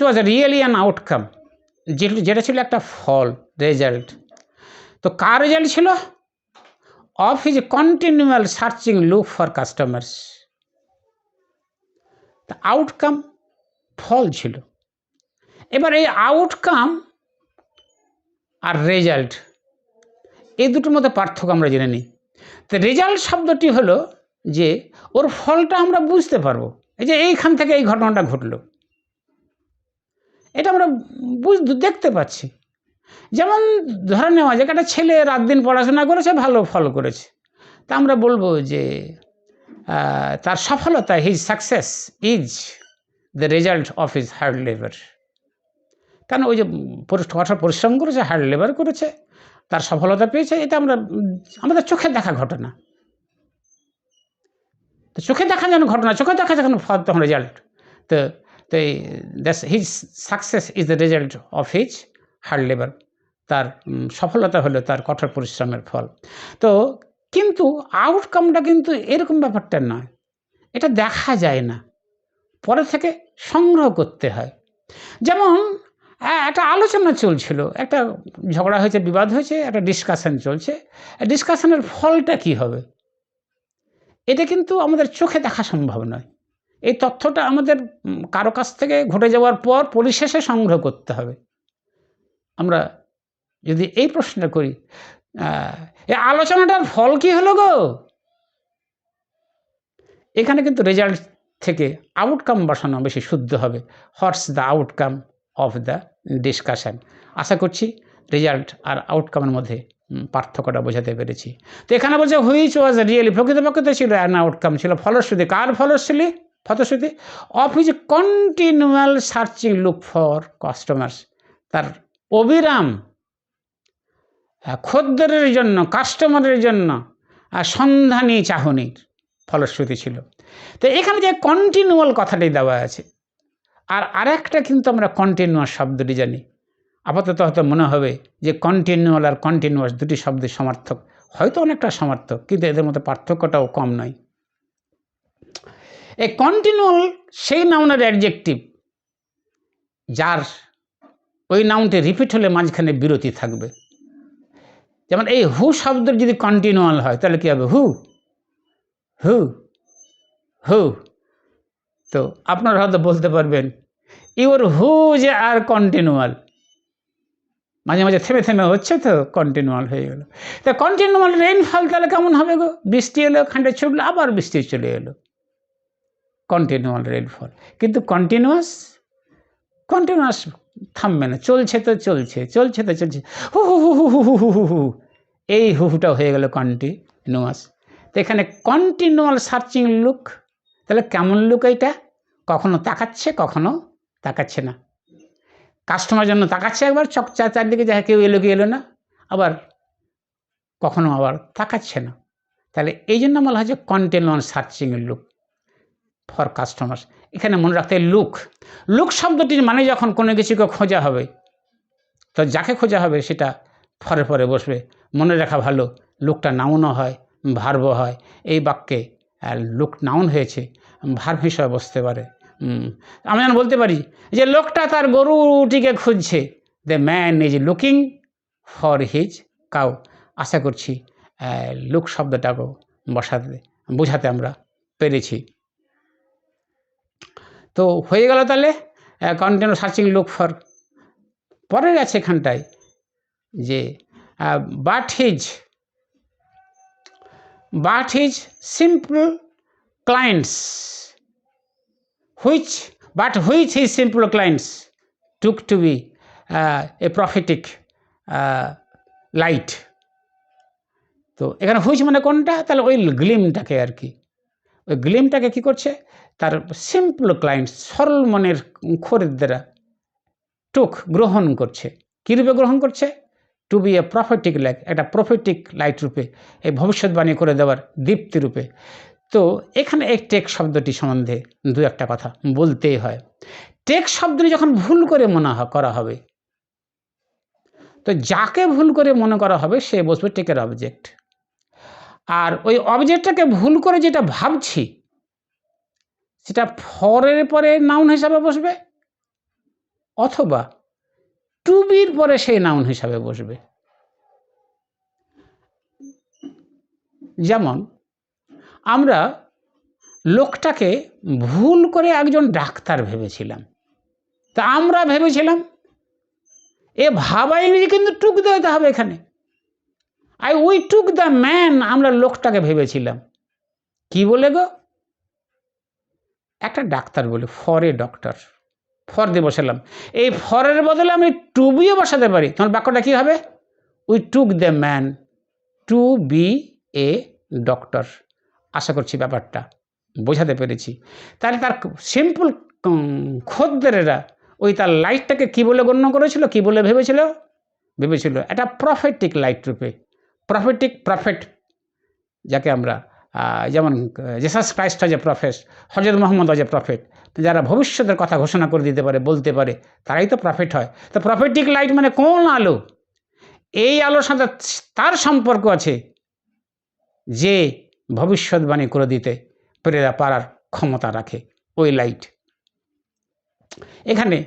was really an outcome, যেটা ছিল একটা ফল, রেজাল্ট। তো কার রেজাল্ট ছিল? Of his continual searching look for customers. তা আউটকাম ফল ছিল। এবার এই আউটকাম আর রেজাল্ট, এই দুটোর মধ্যে পার্থক্য আমরা জেনে নিই। তো রেজাল্ট শব্দটি হলো যে ওর ফলটা আমরা বুঝতে পারবো, এই যে এইখান থেকে এই ঘটনাটা ঘটলো, এটা আমরা দেখতে পাচ্ছি। যেমন ধরে নেওয়া যায় একটা ছেলে রাত দিন পড়াশোনা করেছে, ভালো ফল করেছে, তা আমরা বলবো যে তার সফলতা, his success is the result of his hard labour. কেন ওই যে কঠোর পরিশ্রম করেছে, হার্ড লেবার করেছে, তার সফলতা পেয়েছে, এটা আমাদের চোখে দেখা ঘটনা। তো চোখে দেখা যেন ঘটনা, চোখে দেখা যখন ফল তখন রেজাল্ট। তো তো his success is the result of his hard labour. তার সফলতা হলো তার কঠোর পরিশ্রমের ফল। তো কিন্তু আউটকামটা কিন্তু এরকম ব্যাপারটা নয়, এটা দেখা যায় না, পরে থেকে সংগ্রহ করতে হয়। যেমন একটা আলোচনা চলছিল, একটা ঝগড়া হয়েছে, বিবাদ হয়েছে, একটা ডিসকাশন চলছে, ডিসকাশনের ফলটা কি হবে এটা কিন্তু আমাদের চোখে দেখা সম্ভব নয়। এই তথ্যটা আমাদের কারো কাছ থেকে ঘটে যাওয়ার পর পরিশেষে সংগ্রহ করতে হবে। আমরা যদি এই প্রশ্নটা করি, এই আলোচনাটার ফল কি হলো গো, এখানে কিন্তু রেজাল্ট থেকে আউটকাম বসানো বেশি শুদ্ধ হবে। What's the outcome of the discussion. আশা করছি রেজাল্ট আর আউটকামের মধ্যে পার্থক্যটা বোঝাতে পেরেছি। তো এখানে বলছে হুইচ ওয়াজ রিয়েলি, প্রকৃতপক্ষে ছিল অ্যান আউটকাম, ছিল ফলশ্রুতি। কার ফলশ্রুতি? ফলশ্রুতি of his continual searching look for customers. তার অবিরাম খদ্দেরের জন্য, কাস্টমারের জন্য সন্ধানী চাহনির ফলশ্রুতি ছিল। তো এখানে যে কন্টিনিউয়াল কথাটি দেওয়া আছে, আর আরেকটা কিন্তু আমরা কন্টিনিউয়াস শব্দটি জানি। আপাতত হয়তো মনে হবে যে কন্টিনিউয়াল আর কন্টিনিউয়াস দুটি শব্দের সমার্থক, হয়তো অনেকটা সমার্থক, কিন্তু এদের মধ্যে পার্থক্যটাও কম নয়। এই কন্টিনিউয়াল সেই নাউনের অ্যাডজেক্টিভ যার ওই নাউনটি রিপিট হলে মাঝখানে বিরতি থাকবে। যেমন এই হু শব্দের যদি কন্টিনিউয়াল হয় তাহলে কী হবে? হু হু হু। তো আপনারা হয়তো বলতে পারবেন ইউর হুজ আর কন্টিনিউয়াল, মাঝে মাঝে থেমে থেমে হচ্ছে তো কন্টিনিউয়াল হয়ে গেল। তো কন্টিনিউয়াল রেইনফল তাহলে কেমন হবে গো? বৃষ্টি এলো, খান্ডে ছুটলো, আবার বৃষ্টি চলে এলো, কন্টিনিউয়াল রেইনফল। কিন্তু কন্টিনিউয়াস থামবে না, চলছে তো চলছে, চলছে তো চলছে, হু হু হু হু হু হু হু হু, এই হুটা হয়ে গেল কন্টিনিউয়াস। তো এখানে কন্টিনিউয়াল সার্চিং লুক, তাহলে কেমন লুক এইটা? কখনো তাকাচ্ছে, কখনো তাকাচ্ছে না। কাস্টমার জন্য তাকাচ্ছে একবার, চারদিকে যায়, কেউ এলো কি এলো না, আবার কখনো আবার তাকাচ্ছে না। তাহলে এই জন্য বলা হয় যে continual searching look for customers. এখানে মনে রাখতে লুক, লুক শব্দটির মানে যখন কোনো কিছুকে খোঁজা হবে, তো যাকে খোঁজা হবে সেটা পরে পরে বসবে। মনে রাখা ভালো, লুকটা নাউনও হয়, ভার্বও হয়। এই বাক্যে লুক নাউন হয়েছে, ভার্ব হিসেবে বসতে পারে। আমি যেন বলতে পারি যে লোকটা তার গরুটিকে খুঁজছে, the man is looking for his cow. আশা করছি লুক শব্দটাকেও বোঝাতে আমরা পেরেছি। তো হয়ে গেল তাহলে কন্টিনিউ সার্চিং লুক ফর। পরের আছে এখানটায় যে but his simple clients which his simple clients took to be a prophetic light. তো এখানে হুইচ মানে কোনটা? তাহলে ওই গ্লিমটাকে আর কি, ওই গ্লিমটাকে কী করছে? তার সিম্পল ক্লায়েন্টস, সরল মনের খরিদ্দাররা টুক গ্রহণ করছে। কী রূপে গ্রহণ করছে? Two be A prophetic light, একটা প্রফেটিক লাইট রূপে, এই ভবিষ্যৎবাণী করে দেওয়ার দীপ্তি রূপে। তো এখানে এই টেক শব্দটি সম্বন্ধে দু একটা কথা বলতেই হয়। টেক শব্দটি যখন ভুল করে করা হবে, তো যাকে ভুল করে মনে করা হবে সে বসবে টেকের অবজেক্ট, আর ওই অবজেক্টটাকে ভুল করে যেটা ভাবছি সেটা ফরের পরে নাউন হিসাবে বসবে, অথবা টু বির পরে সেই নাউন হিসাবে বসবে। যেমন আমরা লোকটাকে ভুল করে একজন ডাক্তার ভেবেছিলাম, তা আমরা ভেবেছিলাম, এ ভাবা ইংরেজি কিন্তু টুক দিতে হবে এখানে। উই টুক দ্য ম্যান, আমরা লোকটাকে ভেবেছিলাম কি বলে গো? একটা ডাক্তার বলে, ফর এ ডক্টর, ফর দিয়ে বসালাম। এই ফরের বদলে আমি টু বিও বসাতে পারি, তখন বাক্যটা কী হবে? We took the man to be a doctor. আশা করছি ব্যাপারটা বোঝাতে পেরেছি। তাহলে তার সিম্পল খদ্দেরেরা ওই তার লাইটটাকে কী বলে গণ্য করেছিল, কী বলে ভেবেছিল এটা প্রফেটিক লাইট রূপে। প্রফেট যাকে আমরা যেমন জিসাস ক্রাইস্ট আজ এ প্রফেট, হযরত মুহাম্মদ আজ এ প্রফেট, যারা ভবিষ্যতের কথা ঘোষণা করে দিতে পারে, বলতে পারে, তারাই তো প্রফেট হয়। তো প্রফেটিক লাইট মানে কোন আলো? এই আলোর সাথে তার সম্পর্ক আছে যে ভবিষ্যৎবাণী করে দিতে পারার ক্ষমতা রাখে, ওই লাইট। এখানে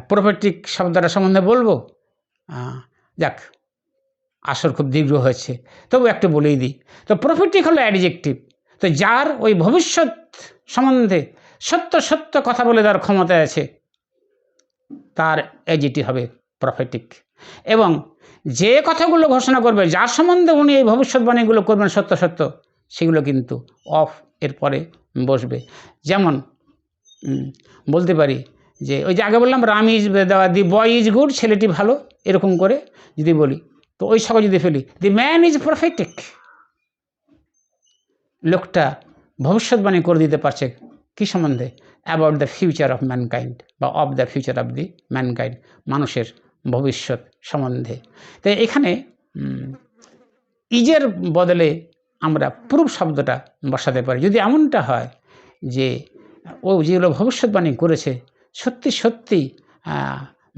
প্রফেটিক শব্দটা সম্বন্ধে বলবো, যাক আসর খুব দীর্ঘ হয়েছে, তবু একটু বলেই দিই। তো প্রফেটিক হলো অ্যাডজেক্টিভ, তো যার ওই ভবিষ্যৎ সম্বন্ধে সত্য সত্য কথা বলে তার ক্ষমতা আছে, তার অ্যাডজেক্টিভ হবে প্রফেটিক। এবং যে কথাগুলো ঘোষণা করবে, যার সম্বন্ধে উনি এই ভবিষ্যৎবাণীগুলো করবেন সত্য সত্য, সেগুলো কিন্তু অফ এর পরে বসবে। যেমন বলতে পারি যে ওই যে আগে বললাম রাম ইজ দেওয়া, দি বয় ইজ গুড, ছেলেটি ভালো, এরকম করে যদি বলি, তো ওই সকল যদি ফেলি, দি ম্যান ইজ প্রফেটিক, লোকটা ভবিষ্যৎবাণী করে দিতে পারছে কী সম্বন্ধে? About the future of mankind, বা of the future of the mankind, মানুষের ভবিষ্যৎ সম্বন্ধে। তো এখানে ইজের বদলে আমরা প্রুফ শব্দটা বসাতে পারি। যদি এমনটা হয় যে ও যেগুলো ভবিষ্যৎবাণী করেছে সত্যি সত্যি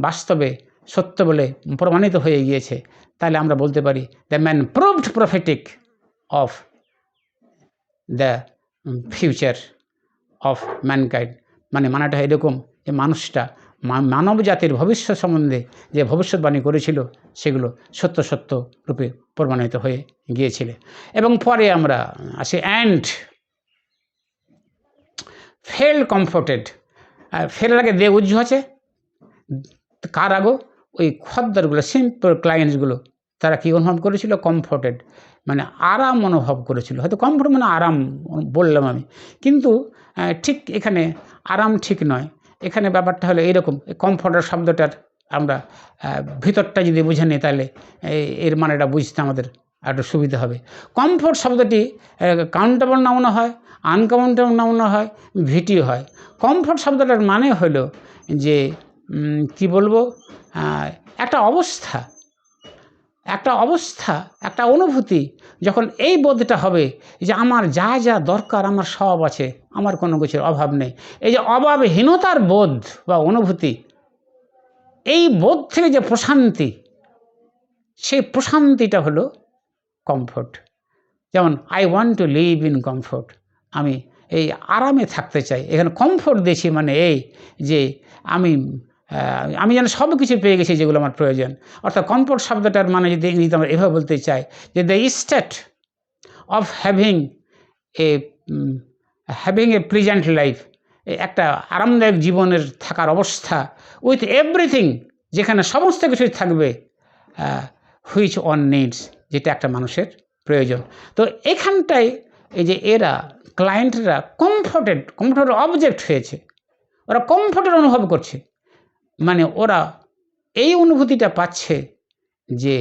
বাস্তবে সত্য বলে প্রমাণিত হয়ে গিয়েছে, তাহলে আমরা বলতে পারি the man proved prophetic of the future of mankind. মানে মানাটা এরকম যে মানুষটা মানব জাতির ভবিষ্যৎ সম্বন্ধে যে ভবিষ্যৎবাণী করেছিল সেগুলো সত্য সত্য রূপে প্রমাণিত হয়ে গিয়েছিল। এবং পরে আমরা আসি অ্যান্ড ফেল কমফোর্টেড। ফেলের আগে দে উজ্জ্ব আছে, কার আগো? ওই খদ্দেরগুলো, সিম্পল ক্লায়েন্টসগুলো, তারা কী অনুভব করেছিল? কমফোর্টেড, মানে আরাম অনুভব করেছিল। হয়তো কমফোর্ট মানে আরাম বললাম আমি, কিন্তু ঠিক এখানে আরাম ঠিক নয়। এখানে ব্যাপারটা হলো এইরকম, কমফোর্টের শব্দটার আমরা ভিতরটা যদি বুঝে নিই, তাহলে এর মানেটা বুঝতে আমাদের একটু সুবিধা হবে। কমফোর্ট শব্দটি কাউন্টেবল নাউনও হয়, আনকাউন্টেবল নাউনও হয়, ভিটিও হয়। কমফোর্ট শব্দটার মানে হলো যে কি বলবো, একটা অবস্থা, একটা অনুভূতি, যখন এই বোধটা হবে যে আমার যা যা দরকার আমার সব আছে, আমার কোনো কিছুর অভাব নেই, এই যে অভাবহীনতার বোধ বা অনুভূতি, এই বোধ থেকে যে প্রশান্তি, সেই প্রশান্তিটা হলো কমফোর্ট। যেমন I want to live in comfort, আমি এই আরামে থাকতে চাই। এখানে কমফোর্ট দিয়েছি মানে এই যে আমি যেন সব কিছু পেয়ে গেছি যেগুলো আমার প্রয়োজন। অর্থাৎ কমফোর্ট শব্দটার মানে যদি ইংরেজিতে আমরা এভাবে বলতে চাই যে the state of having a present life, একটা আরামদায়ক জীবনের থাকার অবস্থা, উইথ এভরিথিং, যেখানে সমস্ত কিছুই থাকবে, হুইচ ওয়ান নিডস, যেটা একটা মানুষের প্রয়োজন। তো এখানটায় এই যে এরা ক্লায়েন্টরা কমফোর্টেড অবজেক্ট হয়েছে, ওরা কমফোর্টেড অনুভব করছে, মানে ওরা এই অনুভূতিটা পাচ্ছে যে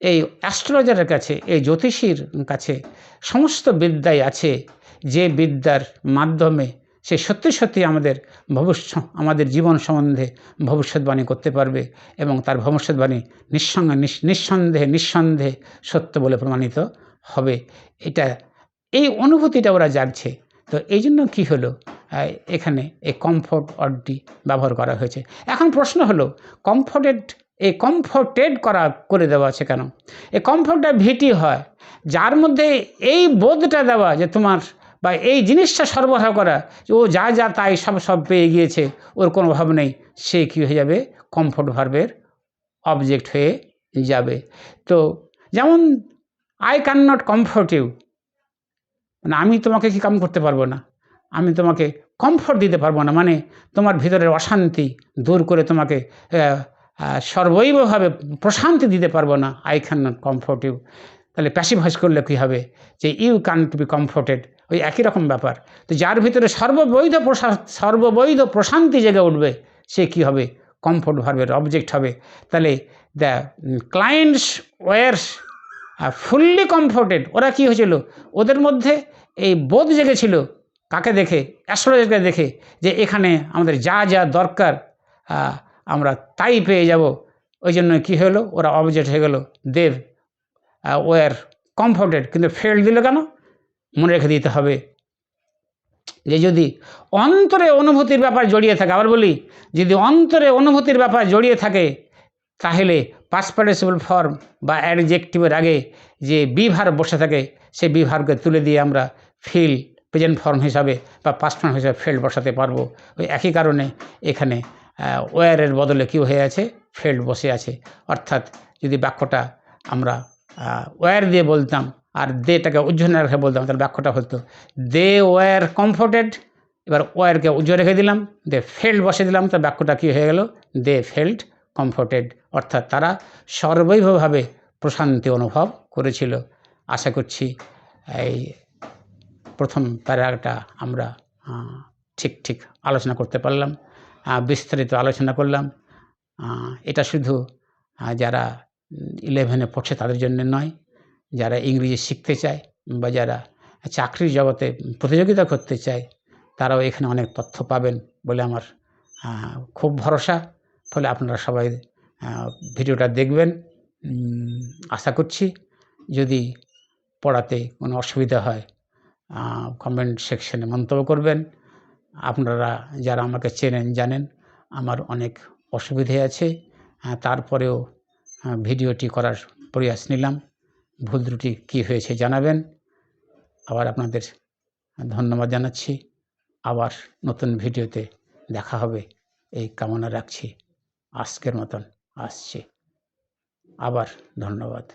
এই অ্যাস্ট্রোলজারের কাছে, এই জ্যোতিষীর কাছে সমস্ত বিদ্যাই আছে, যে বিদ্যার মাধ্যমে সে সত্যি সত্যি আমাদের জীবন সম্বন্ধে ভবিষ্যৎবাণী করতে পারবে, এবং তার ভবিষ্যৎবাণী নিঃসন্দেহে সত্য বলে প্রমাণিত হবে। এই অনুভূতিটা ওরা জানছে। তো এই জন্য কী হলো, এখানে এই কমফোর্ট ওয়ার্ডটি ব্যবহার করা হয়েছে। এখন প্রশ্ন হলো, কমফোর্টেড করে দেওয়া আছে কেন? এই কমফোর্টটা ভিটি হয়, যার মধ্যে এই বোধটা দেওয়া যে তোমার, বা এই জিনিসটা সরবরাহ করা যে ও যা যা তাই সব পেয়ে গিয়েছে, ওর কোনো অভাব নেই, সে কী হয়ে যাবে? কমফোর্ট ভার্বের অবজেক্ট হয়ে যাবে। তো যেমন I can not comfort you, মানে আমি তোমাকে কি কাম করতে পারবো না, আমি তোমাকে কমফোর্ট দিতে পারবো না, মানে তোমার ভিতরের অশান্তি দূর করে তোমাকে সর্বৈবভাবে প্রশান্তি দিতে পারবো না। I can not comfort you, তাহলে প্যাসিভ ভয়েস করলে কী হবে? যে ইউ ক্যানট বি কমফোর্টেড, ওই একই রকম ব্যাপার। তো যার ভিতরে সর্ববৈধ প্রশান্তি জেগে উঠবে, সে কী হবে? কমফোর্ট ভার্বের অবজেক্ট হবে। তাহলে the clients Wars fully comforted. ওরা কি হয়েছিল, ওদের মধ্যে এই বোধ জেগেছিল কাকে দেখে, অ্যাস্ট্রোলজারকে দেখে, যে এখানে আমাদের যা যা দরকার আমরা তাই পেয়ে যাব। ওই জন্য কী হলো, ওরা অবজেক্ট হয়ে গেল, দেব ওয়ার কমফোর্টেড। কিন্তু ফেল দিল কেন? মনে রেখে দিতে হবে যে যদি অন্তরে অনুভূতির ব্যাপার জড়িয়ে থাকে, আবার বলি, যদি অন্তরে অনুভূতির ব্যাপার জড়িয়ে থাকে, তাহলে পাস্ট পার্টিসিপল ফর্ম বা অ্যাডজেক্টিভের আগে যে বি ভার্ব বসে থাকে, সেই বি ভার্বকে তুলে দিয়ে আমরা ফিল প্রেজেন্ট ফর্ম হিসাবে বা পাস্ট ফর্ম হিসাবে ফেল্ড বসাতে পারবো। ওই একই কারণে এখানে ওয়ারের বদলে কী হয়ে আছে, ফেল্ড বসে আছে। অর্থাৎ যদি বাক্যটা আমরা ওয়ার দিয়ে বলতাম আর দেটাকে উজ্জ্বল রেখে বলতাম, তাহলে বাক্যটা হতো দে ওয়ার কমফোর্টেড। এবার ওয়ারকে উজ্জ্বল রেখে দিলাম, দে ফেল্ড বসে দিলাম, তার বাক্যটা কী হয়ে গেল, দে ফেল্ড কমফোর্টেড। অর্থাৎ তারা সর্বৈবভাবে প্রশান্তি অনুভব করেছিল। আশা করছি এই প্রথম প্যারাটা আমরা ঠিক আলোচনা করতে পারলাম, বিস্তারিত আলোচনা করলাম। এটা শুধু যারা 11-এ পড়ছে তাদের জন্য নয়, যারা ইংরেজি শিখতে চায় বা যারা চাকরির জগতে প্রতিযোগিতা করতে চায়, তারাও এখানে অনেক তথ্য পাবেন বলে আমার খুব ভরসা। ফলে আপনারা সবাই ভিডিওটা দেখবেন। আশা করছি যদি পড়াতে কোনো অসুবিধা হয় কমেন্ট সেকশনে মন্তব্য করবেন। আপনারা যারা আমাকে চেনেন জানেন আমার অনেক অসুবিধে আছে, তারপরেও ভিডিওটি করার প্রয়াস নিলাম। ভুল ত্রুটি কী হয়েছে জানাবেন। আবার আপনাদের ধন্যবাদ জানাচ্ছি। আবার নতুন ভিডিওতে দেখা হবে এই কামনা রাখছি। আজকের মতন আসছি। আবার ধন্যবাদ।